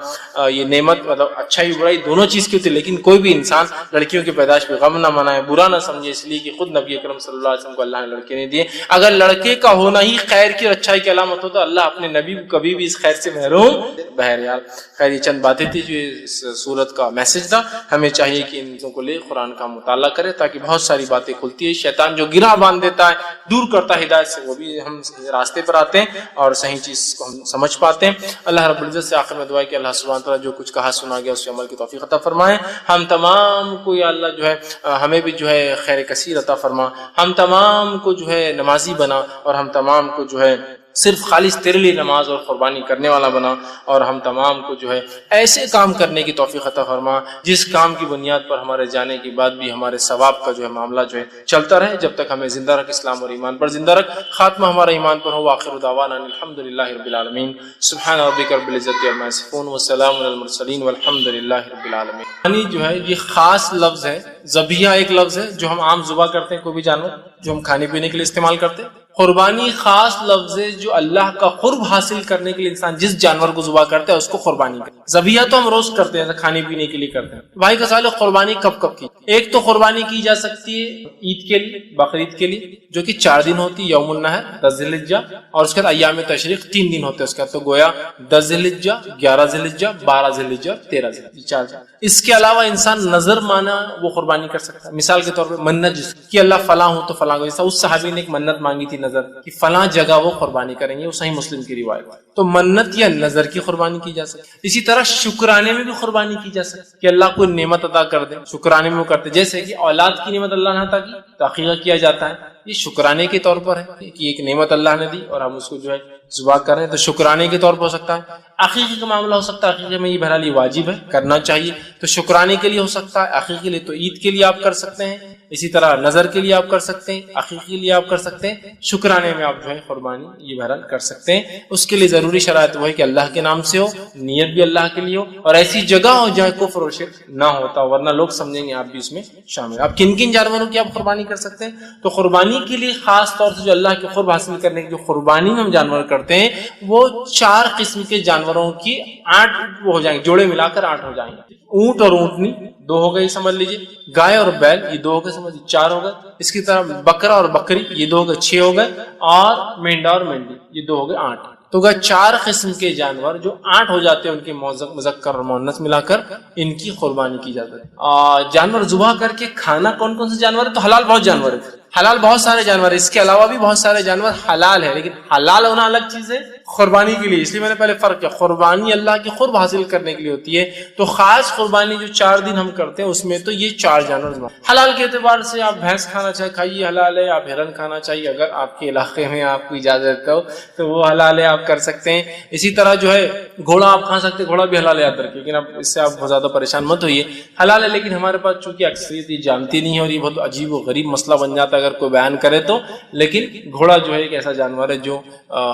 یہ نعمت مطلب اچھائی برائی دونوں چیز کی ہوتی ہے، لیکن کوئی بھی انسان لڑکیوں کی پیدائش پہ غم نہ منائے، برا نہ سمجھے، اس لیے کہ خود نبی اکرم صلی اللہ علیہ وسلم کو اللہ نے لڑکے نہیں دیے۔ اگر لڑکے کا ہونا ہی خیر کی اور اچھائی کی علامت ہوتا، اللہ اپنے نبی کو کبھی بھی اس خیر سے محروم۔ بہرحال خیر یہ چند باتیں تھی جو اس سورت کا میسج تھا۔ ہمیں چاہیے کہ ان چیزوں کو لے قرآن کا مطالعہ کرے تاکہ بہت ساری باتیں کھلتی ہے۔ شیطان جو گرہ باندھ دیتا ہے، دور کرتا ہے ہدایت سے، وہ بھی ہم راستے پر آتے ہیں اور صحیح چیز کو ہم سمجھ پاتے ہیں۔ اللہ رب العزت سے آخر میں دعا ہے کہ اللہ سبحانہ وتعالیٰ جو کچھ کہا سنا گیا اس پہ عمل کی توفیق عطا فرمائے۔ ہم تمام کو یا اللہ جو ہے ہمیں بھی جو ہے خیر کثیر عطا فرما، ہم تمام کو جو ہے نمازی بنا، اور ہم تمام کو جو ہے صرف خالص تیرے لیے نماز اور قربانی کرنے والا بنا، اور ہم تمام کو جو ہے ایسے کام کرنے کی توفیق عطا فرما جس کام کی بنیاد پر ہمارے جانے کے بعد بھی ہمارے ثواب کا جو ہے معاملہ جو ہے چلتا رہے، جب تک ہمیں زندہ رکھ، اسلام اور ایمان پر زندہ رکھ، خاتمہ ہمارا ایمان پر ہو۔ وآخر دعوانا الحمدللہ رب العالمین، سبحان ربک رب العزت عما یصفون وسلام علی المرسلین والحمدللہ رب العالمین۔ یعنی جو ہے یہ خاص لفظ ہے، ذبیحہ ایک لفظ ہے جو ہم عام ذبح کرتے ہیں، کوئی بھی جانور جو ہم کھانے پینے کے لیے استعمال کرتے ہیں۔ قربانی خاص لفظ ہے جو اللہ کا قرب حاصل کرنے کے لیے انسان جس جانور کو ذبح کرتا ہے اس کو قربانی کرتا ہے۔ ذبیحہ تو ہم روز کرتے ہیں، کھانے پینے کے لیے کرتے ہیں۔ بھائی کا سوال ہے قربانی کب کب کی؟ ایک تو قربانی کی جا سکتی ہے عید کے لیے، بقرعید کے لیے، جو کہ 4 دن ہوتی ہے، یوم النحر 10 ذی الحجہ، اور اس کے بعد ایام تشریق 3 دن ہوتے ہیں اس کے بعد، تو گویا 10 ذی الحجہ، 11 ذی الحجہ، 12 ذی الحجہ، 13 ذی الحجہ، 4 دن۔ اس کے علاوہ انسان نظر مانا وہ قربانی کر سکتا ہے۔ مثال کے طور پہ منت جس کی اللہ فلاں ہو تو فلاں کو، جیسا اس صحابی نے ایک منت مانگی تھی نظر کہ فلاں جگہ وہ قربانی کریں گے، وہ صحیح مسلم کی روایت ہے، تو منت یا نظر کی قربانی کی جا سکتی۔ اسی طرح شکرانے میں بھی قربانی کی جا سکتی کہ اللہ کو نعمت عطا کر دے، شکرانے میں وہ کرتے، جیسے کہ اولاد کی نعمت اللہ نے عطا کی تو عقیقہ کیا جاتا ہے، یہ شکرانے کے طور پر ہے کہ ایک نعمت اللہ نے دی اور ہم اس کو جو ہے ذبح کریں، تو شکرانے کے طور پر ہو سکتا ہے۔ عقیقے کا معاملہ ہو سکتا ہے، عقیقے میں یہ بہرحال یہ واجب ہے، کرنا چاہیے، تو شکرانے کے لیے ہو سکتا ہے، عقیقے کے لیے تو عید کے لیے آپ کر سکتے ہیں، اسی طرح نظر کے لیے آپ کر سکتے ہیں، عقیقے کے لیے آپ کر سکتے ہیں، شکرانے میں آپ جو ہے قربانی یہ بہرحال کر سکتے ہیں۔ اس کے لیے ضروری شرائط وہ ہے کہ اللہ کے نام سے ہو، نیت بھی اللہ کے لیے ہو، اور ایسی جگہ ہو جہاں کفر و شرک نہ ہوتا، ورنہ لوگ سمجھیں گے آپ بھی اس میں شامل۔ آپ کن کن جانوروں کی آپ قربانی کر سکتے ہیں؟ تو قربانی کے لیے خاص طور سے جو اللہ کے قرب حاصل کرنے کی جو قربانی میں ہم جانور کرتے ہیں، وہ 4 قسم کے جانوروں کی 8 ہو جائیں گے، جوڑے ملا کر 8 ہو جائیں گے۔ اونٹ اور اونٹنی 2 ہو گئے سمجھ لیجیے، گائے اور بیل یہ 2 ہو گئے سمجھ لیجیے، 4 ہو گئے۔ اس کی طرح بکرا اور بکری یہ 2 ہو گئے، 6 ہو گئے، اور مینڈا اور مینڈی یہ 2 ہو گئے، 8۔ تو گئے 4 قسم کے جانور جو 8 ہو جاتے ہیں، ان کے مذکر اور مؤنث ملا کر ان کی قربانی کی جاتی ہے۔ جانور ذبح کر کے کھانا کون کون سے جانور ہے؟ تو حلال بہت جانور ہے، حلال بہت سارے جانور ہیں، اس کے علاوہ بھی بہت سارے جانور حلال ہے، لیکن حلال ہونا الگ چیز ہے قربانی کے لیے، اس لیے میں نے پہلے فرق کیا، قربانی اللہ کی قرب حاصل کرنے کے لیے ہوتی ہے، تو خاص قربانی جو 4 دن ہم کرتے ہیں اس میں تو یہ 4 جانور حلال کے اعتبار سے آپ بھینس کھانا چاہے کھائیے حلال ہے، آپ ہرن کھانا چاہیے اگر آپ کے علاقے میں آپ کو اجازت ہو تو وہ حلال ہے، آپ کر سکتے ہیں۔ اسی طرح جو ہے گھوڑا آپ کھا سکتے ہیں، گھوڑا بھی حلال ہے یاد رکھیے، لیکن اب اس سے آپ بہت زیادہ پریشان مت ہوئیے، حلال ہے، لیکن ہمارے پاس چونکہ اکثریت یہ جانتی نہیں ہے اور یہ بہت عجیب و غریب مسئلہ بن جاتا ہے اگر کوئی بیان کرے تو، لیکن گھوڑا جو ہے ایک ایسا جانور ہے جو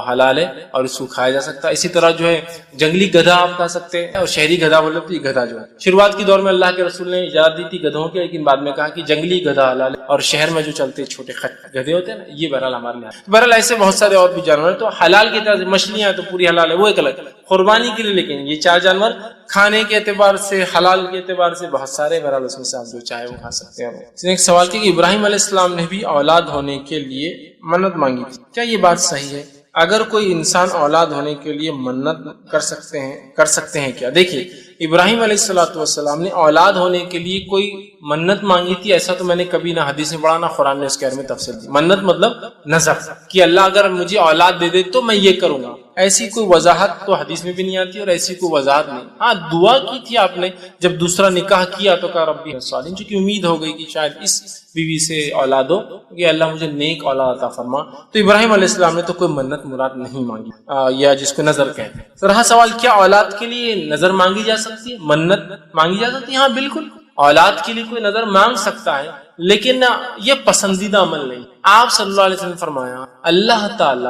حلال ہے اور اس کو کھایا جا سکتا ہے۔ اسی طرح جو ہے جنگلی گدھا آپ کھا سکتے ہیں، اور شہری گدھا بولے تو یہ گدھا جو ہے شروعات کی دور میں اللہ کے رسول نے اجازت دی تھی گدھوں کی، لیکن بعد میں کہا کہ جنگلی گدھا حلال ہے، اور شہر میں جو چلتے چھوٹے گدھے ہوتے ہیں نا یہ بہرحال ہمارے لیے، بہرحال ایسے بہت سارے اور بھی جانور ہیں، تو حلال کی طرح سے مچھلیاں تو پوری حلال ہے وہ ایک الگ قربانی کے لیے، لیکن یہ 4 جانور کھانے کے اعتبار سے حلال کے اعتبار سے بہت سارے، بہرحال اس میں سے آپ جو چاہے وہ کھا سکتے ہیں۔ اس نے ایک سوال کیا کہ ابراہیم علیہ السلام نے بھی اولاد ہونے کے لیے منت مانگی تھی، کیا یہ بات صحیح ہے؟ اگر کوئی انسان اولاد ہونے کے لیے منت کر سکتے ہیں کیا؟ دیکھیے ابراہیم علیہ السلام نے اولاد ہونے کے لیے کوئی منت مانگی تھی ایسا تو میں نے کبھی نہ حدیث میں پڑھا نہ قرآن نے اس کے بارے میں تفصیل دی۔ منت مطلب نظر کہ اللہ اگر مجھے اولاد دے دے تو میں یہ کروں گا، ایسی کوئی وضاحت تو حدیث میں بھی نہیں آتی اور ایسی کوئی وضاحت نہیں۔ ہاں دعا کی تھی آپ نے جب دوسرا نکاح کیا تو کہا ربی صالحین، چونکہ امید ہو گئی کہ شاید اس بیوی سے اولاد ہو کہ اللہ مجھے نیک اولاد عطا فرما، تو ابراہیم علیہ السلام نے تو کوئی منت مراد نہیں مانگی، یا جس کو نظر کہتے ہیں۔ تو رہا سوال کیا اولاد کے لیے نظر مانگی جا سکتی ہے، منت مانگی جا سکتی ہے؟ ہاں بالکل، اولاد کے لیے کوئی نظر مانگ سکتا ہے، لیکن یہ پسندیدہ عمل نہیں۔ آپ صلی اللہ علیہ وسلم نے فرمایا اللہ تعالی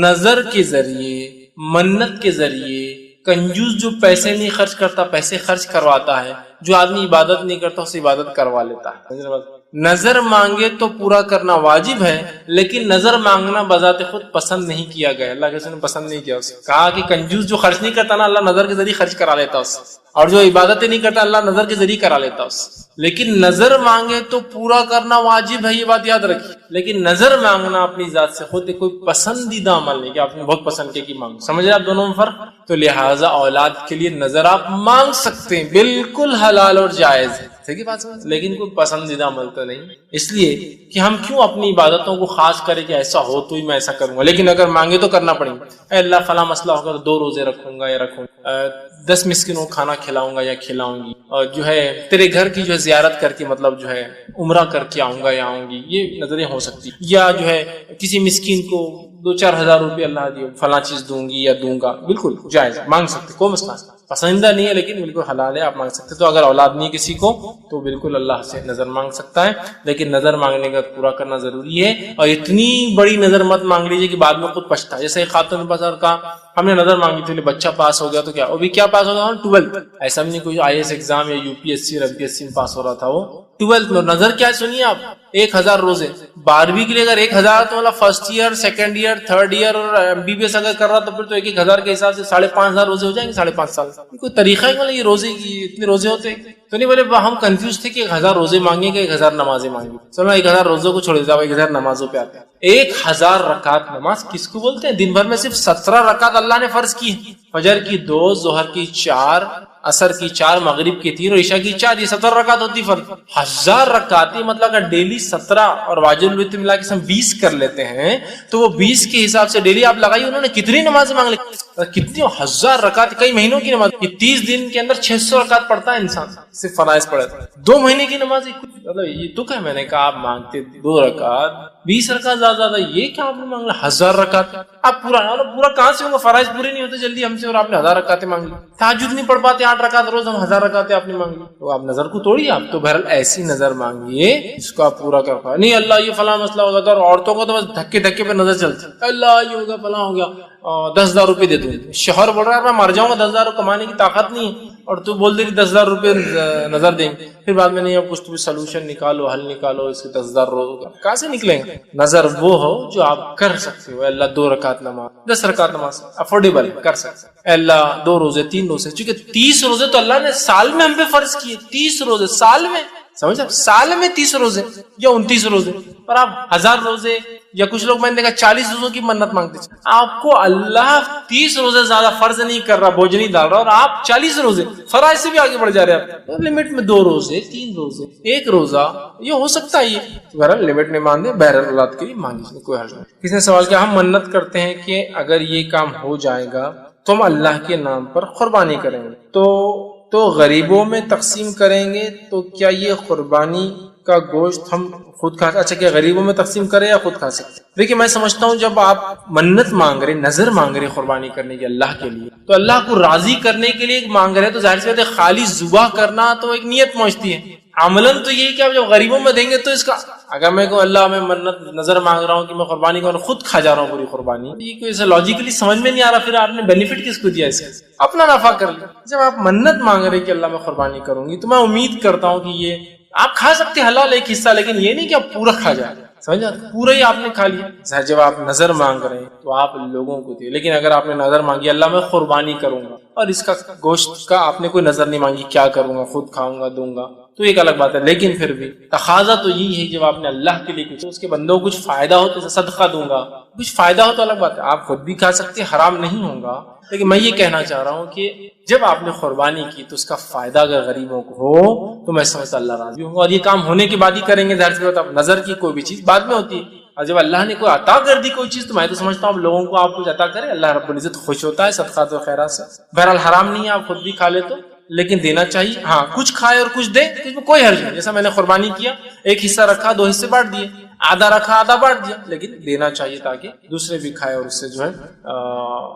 نظر کے ذریعے، منت کے ذریعے، کنجوس جو پیسے نہیں خرچ کرتا پیسے خرچ کرواتا ہے، جو آدمی عبادت نہیں کرتا اسے عبادت کروا لیتا ہے۔ نظر مانگے تو پورا کرنا واجب ہے، لیکن نظر مانگنا بذات خود پسند نہیں کیا گیا، اللہ کے رسول نے پسند نہیں کیا اسے. کہا کہ کنجوس جو خرچ نہیں کرتا نا، اللہ نظر کے ذریعے خرچ کرا لیتا اس، اور جو عبادتیں نہیں کرتا اللہ نظر کے ذریعے کرا لیتا اس. لیکن نظر مانگے تو پورا کرنا واجب ہے، یہ بات یاد رکھیے. لیکن نظر مانگنا اپنی ذات سے خود کوئی پسندیدہ عمل نہیں کہ آپ نے بہت پسند کیا کہ مانگ. سمجھ رہے آپ دونوں میں فرق؟ تو لہٰذا اولاد کے لیے نظر آپ مانگ سکتے ہیں، بالکل حلال اور جائز ہے، ٹھیک ہے بات سمجھ، لیکن کوئی پسندیدہ عمل تو نہیں. اس لیے کہ ہم کیوں اپنی عبادتوں کو خاص کریں کہ ایسا ہو تو ہی میں ایسا کروں گا، لیکن اگر مانگے تو کرنا پڑے گا. اے اللہ فلاں مسئلہ ہوگا تو 2 روزے رکھوں گا یا رکھوں گا، 10 مسکینوں کو کھانا کھلاؤں گا یا کھلاؤں گی، اور جو ہے تیرے گھر کی جو ہے زیارت کر کے مطلب جو ہے عمرہ کر کے آؤں گا یا آؤں گی، یہ نظریں ہو سکتی. یا جو ہے کسی مسکین کو 2-4 ہزار روپے اللہ دیو فلاں چیز دوں گی یا دوں گا، بالکل جائز، مانگ سکتے، کوئی مسئلہ نہیں. پسندیدہ نہیں ہے لیکن بالکل حلال ہے، آپ مانگ سکتے. تو اگر اولاد نہیں کسی کو تو بالکل اللہ سے نظر مانگ سکتا ہے، لیکن نظر مانگنے کا پورا کرنا ضروری ہے. اور اتنی بڑی نظر مت مانگ لیجیے کہ بعد میں خود پچھتا ہے. جیسے خاتون بازار کا ہم نے نظر مانگی تھی بچہ پاس ہو گیا تو کیا وہ بھی کیا پاس ہو گیا 12th، ایسا بھی نہیں کوئی IAS ایگزام یا UPSC اور MPSC میں پاس ہو رہا تھا، وہ 12th میں. نظر کیا سنیے آپ، 1000 روزے 12ویں کے لیے. اگر 1000 تو مطلب first year, second year, third year اور MBBS اگر کر رہا تو پھر تو 1000 کے حساب سے 5,500 روزے ہو جائیں گے 5.5 سال. کوئی طریقہ ہے کہ یہ روزے کی اتنے روزے ہوتے ہیں تو نہیں. بولے ہم کنفیوز تھے کہ 1000 روزے مانگیں گے 1000 نمازیں مانگیں. چلو 1000 روزوں کو چھوڑ دیتا ہوں، 1000 نمازوں پہ آتے ہیں. 1000 رکعت نماز کس کو بولتے ہیں؟ دن بھر میں صرف 17 رکعت اللہ نے فرض کی، فجر کی 2، ظہر کی 4، عصر کی 4، مغرب کی 3 اور عشاء کی 4، یہ 17 رکعت ہوتی فرض. 1000 رکعت مطلب اگر ڈیلی 17 اور واجب الوتر ملا کے ہم 20 کر لیتے ہیں تو وہ 20 کے حساب سے ڈیلی آپ لگائیے انہوں نے کتنی نماز مانگ لی، کتنی 1000 رکعت، کئی مہینوں کی نماز. یہ 30 دن کے اندر 600 رکعت پڑھتا ہے انسان، صرف فرائض پڑھے. 2 مہینے کی نماز، مطلب یہ تو کہ میں نے کہا آپ مانگتے 2 رکعت 20 رکعت زیادہ، یہ کیا آپ نے مانگ لیا 1000 رکعت. آپ پورا کہاں سے ہوگا؟ فرائض پورے نہیں ہوتے جلدی ہم سے اور آپ نے 1000 رکعتیں مانگ لی. تہجد نہیں پڑھ پاتے 8 رکعت روز، ہم 1000 رکعتیں آپ نے مانگ لی. تو آپ نظر کو توڑیے. آپ تو بہرحال ایسی نظر مانگیے اس کو آپ پورا کر پائے. نہیں اللہ یہ فلاں مسئلہ ہوگا تو عورتوں کو تو بس دھکے پہ نظر چلتی، اللہ یہ ہوگا فلاں ہو گیا 10,000 روپے دے دوں. شوہر بول رہا ہے میں مر جاؤں گا، 10,000 کمانے کی طاقت نہیں ہے، اور تو بول دے رہی 10,000 روپے نظر دیں گے. پھر بعد میں نہیں اب کچھ تو سلوشن نکالو، حل نکالو، اس کے 10,000 روز کہاں سے نکلیں گے؟ نظر وہ ہو جو آپ کر سکتے ہو. اللہ 2 رکعت نماز، 10 رکعت نماز افورڈیبل کر سکتے. اللہ 2 روزے 3 روزے، چونکہ 30 روزے تو اللہ نے سال میں ہم پہ فرض کیے. 30 روزے سال میں، سمجھا، سال میں 30 روزے یا 29 روزے، اور آپ 1000 روزے یا کچھ لوگ میں نے دیکھا 40 روزوں کی منت مانگتے. آپ کو اللہ 30 روزے زیادہ فرض نہیں کر رہا، بوجھ نہیں ڈال رہا، اور آپ 40 روزے فرائض سے بھی آگے بڑھ جا رہے ہیں. آپ لمٹ میں 2 روزے 3 روزے 1 روزہ یہ ہو سکتا ہے. یہ بہرحال لمٹ نہیں مانتے، بہرحال اولاد کے لیے مانگی کوئی حرج نہیں. کسی نے سوال کیا ہم منت کرتے ہیں کہ اگر یہ کام ہو جائے گا تو ہم اللہ کے نام پر قربانی کریں گے تو غریبوں میں تقسیم کریں گے، تو کیا یہ قربانی کا گوشت ہم خود کھا، اچھا کیا غریبوں میں تقسیم کرے یا خود کھا سکتے؟ دیکھیے میں سمجھتا ہوں جب آپ منت مانگ رہے، نظر مانگ رہے قربانی کرنے کی اللہ کے لیے، تو اللہ کو راضی کرنے کے لیے مانگ رہے، تو ظاہر سی بات ہے خالی ذبح کرنا تو ایک نیت پہنچتی ہے. عملاً تو یہی کہ آپ جب غریبوں میں دیں گے تو اس کا، اگر میں کہوں اللہ میں منت نظر مانگ رہا ہوں کہ میں قربانی کروں، خود کھا جا رہا ہوں پوری قربانی، یہ کوئی ایسا لاجیکلی سمجھ میں نہیں آ رہا. پھر آپ نے بینیفٹ کس کو دیا اس سے؟ اپنا نفع کر لیا. جب آپ منت مانگ رہے کہ اللہ میں قربانی کروں گی تو میں امید کرتا ہوں کہ یہ آپ کھا سکتے حلال ایک حصہ، لیکن یہ نہیں کہ آپ پورا کھا جائیں، سمجھا، پورا ہی آپ نے کھا لیا. جب آپ نظر مانگ رہے ہیں تو آپ لوگوں کو دیں، لیکن اگر آپ نے نظر مانگی اللہ میں قربانی کروں گا اور اس کا گوشت کا آپ نے کوئی نظر نہیں مانگی کیا کروں گا، خود کھاؤں گا دوں گا، تو ایک الگ بات ہے. لیکن پھر بھی تقاضا تو یہی ہے جب آپ نے اللہ کے لیے کچھ اس کے بندوں کو کچھ فائدہ ہو تو صدقہ دوں گا، کچھ فائدہ ہو تو الگ بات ہے، آپ خود بھی کھا سکتے، حرام نہیں ہوگا. لیکن میں یہ کہنا چاہ رہا ہوں کہ جب آپ نے قربانی کی تو اس کا فائدہ اگر غریبوں کو ہو تو میں سمجھتا اللہ راضی ہوں گا. اور یہ کام ہونے کے بعد ہی کریں گے، ظاہر سی بات ہے نظر کی کوئی بھی چیز بعد میں ہوتی ہے، اور جب اللہ نے کوئی عطا کر دی کوئی چیز تو میں تو سمجھتا ہوں لوگوں کو آپ کچھ عطا کرے، اللہ رب العزت خوش ہوتا ہے صدقات و خیرات سے. بہرحال حرام نہیں ہے آپ خود بھی کھا لے تو، لیکن دینا چاہیے. ہاں کچھ کھائے اور کچھ دے، اس میں کوئی حرج نہیں. جیسا میں نے قربانی کیا، ایک حصہ رکھا 2 حصے بانٹ دیے، آدھا رکھا آدھا بانٹ دیا، لیکن دینا چاہیے تاکہ دوسرے بھی کھائے اور اس سے جو ہے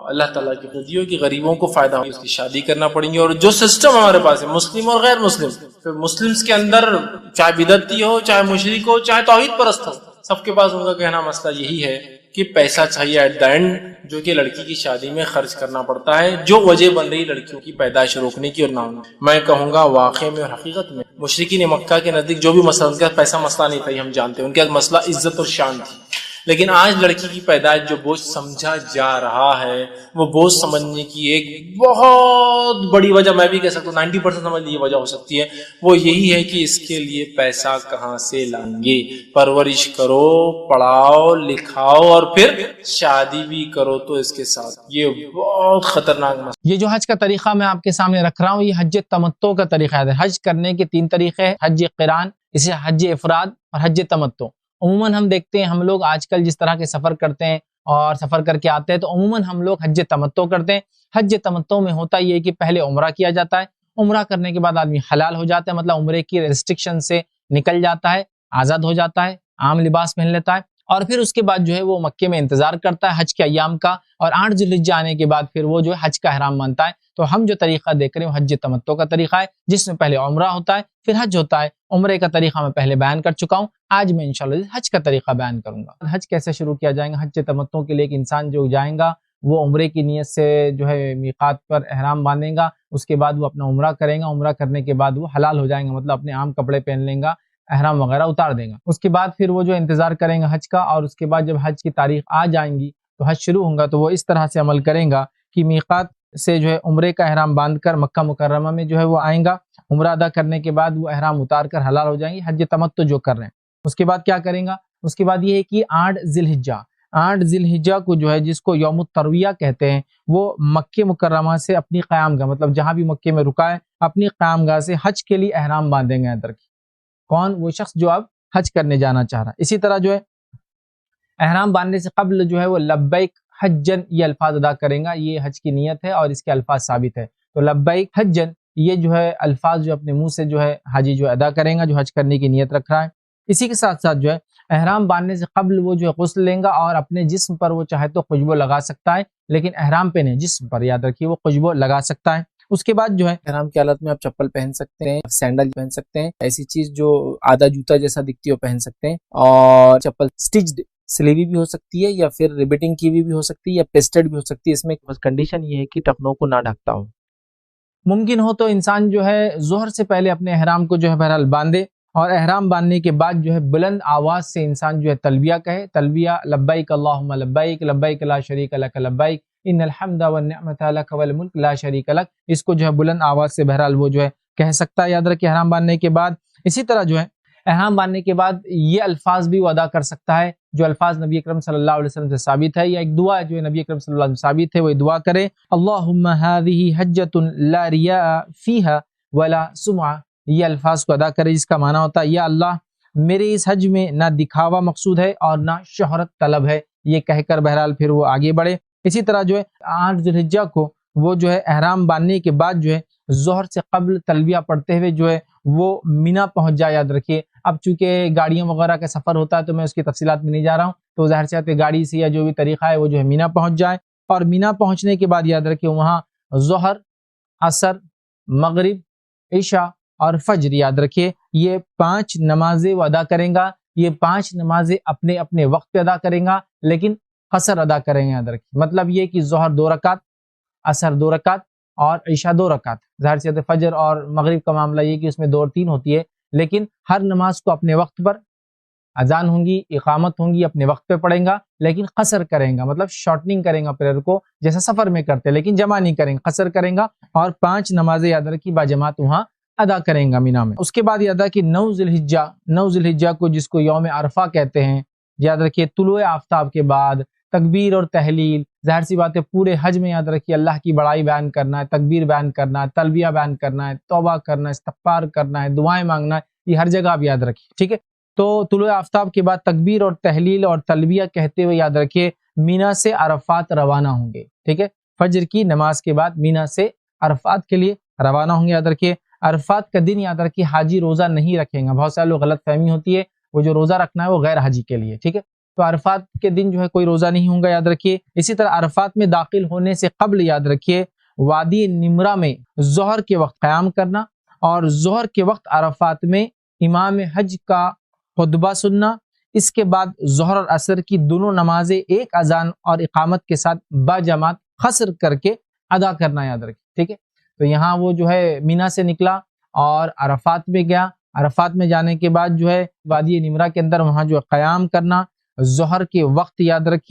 اللہ تعالیٰ کی خوشی ہو کہ غریبوں کو فائدہ ہو. اس کی شادی کرنا پڑیں گی. اور جو سسٹم ہمارے پاس ہے مسلم اور غیر مسلم، تو مسلمس کے اندر چاہے بدعتی ہو، چاہے مشرک ہو، چاہے توحید پرست ہو، سب کے پاس ان کا کہنا مسئلہ یہی ہے کہ پیسہ چاہیے ایٹ دا اینڈ، جو کہ لڑکی کی شادی میں خرچ کرنا پڑتا ہے، جو وجہ بن رہی لڑکیوں کی پیدائش روکنے کی اور نہ ہونے۔ میں کہوں گا واقع میں اور حقیقت میں مشرکین مکہ کے نزدیک جو بھی مسئلہ، ان کا پیسہ مسئلہ نہیں تھا، یہ ہم جانتے ہیں، ان کا مسئلہ عزت اور شان تھی۔ لیکن آج لڑکی کی پیدائش جو بوجھ سمجھا جا رہا ہے، وہ بوجھ سمجھنے کی ایک بہت بڑی وجہ میں بھی کہہ سکتا ہوں 90% سمجھ لیجیے وجہ ہو سکتی ہے، وہ یہی ہے کہ اس کے لیے پیسہ کہاں سے لائیں گے؟ پرورش کرو، پڑھاؤ لکھاؤ اور پھر شادی بھی کرو تو اس کے ساتھ، یہ بہت خطرناک مسئلہ۔ یہ جو حج کا طریقہ میں آپ کے سامنے رکھ رہا ہوں، یہ حج تمتع کا طریقہ ہے۔ حج کرنے کے 3 طریقے ہیں، حج قران، اسے حج افراد اور حج تمتع۔ عموماً ہم دیکھتے ہیں، ہم لوگ آج کل جس طرح کے سفر کرتے ہیں اور سفر کر کے آتے ہیں، تو عموماً ہم لوگ حج تمتع کرتے ہیں۔ حج تمتع میں ہوتا یہ ہے کہ پہلے عمرہ کیا جاتا ہے، عمرہ کرنے کے بعد آدمی حلال ہو جاتا ہے، مطلب عمرے کی ریسٹرکشن سے نکل جاتا ہے، آزاد ہو جاتا ہے، عام لباس پہن لیتا ہے، اور پھر اس کے بعد جو ہے وہ مکے میں انتظار کرتا ہے حج کے ایام کا، اور 8 ذی الحجہ آنے کے بعد پھر وہ جو ہے حج کا احرام باندھتا ہے۔ تو ہم جو طریقہ دیکھ رہے ہیں وہ حج تمتع کا طریقہ ہے، جس میں پہلے عمرہ ہوتا ہے پھر حج ہوتا ہے۔ عمرے کا طریقہ میں پہلے بیان کر چکا ہوں، آج میں انشاءاللہ حج کا طریقہ بیان کروں گا۔ حج کیسے شروع کیا جائے گا؟ حج تمتع کے لیے ایک انسان جو جائے گا وہ عمرے کی نیت سے جو ہے میقات پر احرام باندھے گا، اس کے بعد وہ اپنا عمرہ کرے گا، عمرہ کرنے کے بعد وہ حلال ہو جائیں گا، مطلب اپنے عام کپڑے پہن لیں گا، احرام وغیرہ اتار دے گا۔ اس کے بعد پھر وہ جو انتظار کریں گا حج کا، اور اس کے بعد جب حج کی تاریخ آ جائیں گی تو حج شروع ہوگا، تو وہ اس طرح سے عمل کریں گا کہ میقات سے جو ہے عمرے کا احرام باندھ کر مکہ مکرمہ میں جو ہے وہ آئیں گا، عمرہ ادا کرنے کے بعد وہ احرام اتار کر حلال ہو جائیں گے، حج تمتع جو کر رہے ہیں۔ اس کے بعد کیا کریں گا؟ اس کے بعد یہ ہے کہ 8 ذی الحجہ کو جو ہے، جس کو یوم الترویہ کہتے ہیں، وہ مکہ مکرمہ سے اپنی قیام گاہ، مطلب جہاں بھی مکے میں رکا ہے، اپنی قیام گاہ سے حج کے لیے احرام باندھیں گے ادھر کی۔ کون؟ وہ شخص جو اب حج کرنے جانا چاہ رہا ہے۔ اسی طرح جو ہے احرام باندھنے سے قبل جو ہے وہ لبیک حجن یہ الفاظ ادا کریں گا، یہ حج کی نیت ہے اور اس کے الفاظ ثابت ہے۔ تو لبیک حجن یہ جو ہے الفاظ جو اپنے منہ سے جو ہے حاجی جو ادا کریں گا جو حج کرنے کی نیت رکھ رہا ہے۔ اسی کے ساتھ ساتھ جو ہے احرام باندھنے سے قبل وہ جو ہے غسل لیں گا، اور اپنے جسم پر وہ چاہے تو خوشبو لگا سکتا ہے، لیکن احرام پہ نہیں، جسم پر یاد رکھیے وہ خوشبو لگا سکتا ہے۔ اس کے بعد جو ہے احرام کی حالت میں آپ چپل پہن سکتے ہیں، سینڈل پہن سکتے ہیں، ایسی چیز جو آدھا جوتا جیسا دکھتی ہو پہن سکتے ہیں، اور چپل سٹچڈ سلیوی بھی ہو سکتی ہے، یا پھر ریبٹنگ کی بھی ہو سکتی ہے، یا پیسٹڈ بھی ہو سکتی ہے۔ اس میں بس کنڈیشن یہ ہے کہ ٹخنوں کو نہ ڈھکتا ہو۔ ممکن ہو تو انسان جو ہے ظہر سے پہلے اپنے احرام کو جو ہے بہرحال باندھے، اور احرام باندھنے کے بعد جو ہے بلند آواز سے انسان جو ہے تلبیہ کہے، تلبیہ لبیک اللہم لبیک لبیک لا شریک لک لبیک ان الحمد والنعمت لک والملک لا شریک لک، اس کو جو ہے بلند آواز سے بہرحال وہ جو ہے کہہ سکتا ہے، یاد رکھیں احرام باندھنے کے بعد۔ اسی طرح جو ہے احرام باندھنے کے بعد یہ الفاظ بھی وہ ادا کر سکتا ہے جو الفاظ نبی اکرم صلی اللہ علیہ وسلم سے ثابت ہے، یا ایک دعا جو ہے نبی اکرم صلی اللہ علیہ وسلم سے ثابت ہے، وہ دعا کرے اللہم هذه حجۃ لا ریاء فیها ولا سمعہ، یہ الفاظ کو ادا کرے جس کا معنی ہوتا ہے یا اللہ میرے اس حج میں نہ دکھاوا مقصود ہے اور نہ شہرت طلب ہے، یہ کہہ کر بہرحال پھر وہ آگے بڑھے۔ اسی طرح جو ہے 8 ذی الحجہ کو وہ جو ہے احرام باندھنے کے بعد جو ہے ظہر سے قبل تلبیہ پڑھتے ہوئے جو ہے وہ مینا پہنچ جائے، یاد رکھیے۔ اب چونکہ گاڑیوں وغیرہ کا سفر ہوتا ہے تو میں اس کی تفصیلات میں نہیں جا رہا ہوں، تو ظاہر سی بات ہے گاڑی سے یا جو بھی طریقہ ہے وہ جو ہے مینا پہنچ جائے، اور مینا پہنچنے کے بعد یاد رکھیے وہاں ظہر، عصر، مغرب، عشاء اور فجر یاد رکھیے یہ 5 نمازیں وہ ادا کریں گا۔ یہ 5 نمازیں اپنے اپنے وقت پہ ادا کریں گا، لیکن قصر ادا کریں گے، یاد رکھیے۔ مطلب یہ کہ ظہر 2 رکعت، عصر 2 رکعت اور عشاء 2 رکعت۔ ظاہر سی بات ہے فجر اور مغرب کا معاملہ یہ کہ اس میں 2 اور 3 ہوتی ہے، لیکن ہر نماز کو اپنے وقت پر اذان ہوں گی، اقامت ہوں گی، اپنے وقت پہ پڑھیں گا، لیکن قصر کریں گا، مطلب شارٹنگ کریں گا پریئر کو، جیسا سفر میں کرتے لیکن جمع نہیں کریں گا، قصر کریں گا، اور 5 نمازیں یاد رکھی باجماعت وہاں ادا کریں گا مینا میں۔ اس کے بعد یاد رکھیے 9 ذی الحجہ کو جس کو یوم عرفہ کہتے ہیں، یاد رکھیے طلوع آفتاب کے بعد تکبیر اور تحلیل، ظاہر سی بات ہے پورے حج میں یاد رکھیے اللہ کی بڑائی بیان کرنا ہے، تکبیر بیان کرنا ہے، تلبیہ بیان کرنا ہے، توبہ کرنا ہے، استغفار کرنا ہے، دعائیں مانگنا ہے، یہ ہر جگہ آپ یاد رکھیے، ٹھیک ہے۔ تو طلوع آفتاب کے بعد تکبیر اور تحلیل اور تلبیہ کہتے ہوئے یاد رکھیے مینا سے عرفات روانہ ہوں گے، ٹھیک ہے۔ فجر کی نماز کے بعد مینا سے عرفات کے لیے روانہ ہوں گے، یاد رکھیے۔ عرفات کا دن یاد رکھیے حاجی روزہ نہیں رکھیں گا، بہت سارے لوگ غلط فہمی ہوتی ہے، وہ جو روزہ رکھنا ہے وہ غیر حاجی کے لیے، ٹھیک ہے۔ تو عرفات کے دن جو ہے کوئی روزہ نہیں ہوگا، یاد رکھیے۔ اسی طرح عرفات میں داخل ہونے سے قبل یاد رکھیے وادی نمرہ میں ظہر کے وقت قیام کرنا، اور ظہر کے وقت عرفات میں امام حج کا خطبہ سننا، اس کے بعد ظہر اور عصر کی دونوں نمازیں ایک اذان اور اقامت کے ساتھ با جماعت قصر کر کے ادا کرنا یاد رکھیں، ٹھیک ہے۔ تو یہاں وہ جو ہے مینا سے نکلا اور عرفات میں گیا، عرفات میں جانے کے بعد جو ہے وادی نمرہ کے اندر وہاں جو ہے قیام کرنا، ظہر کے وقت یاد رکھیے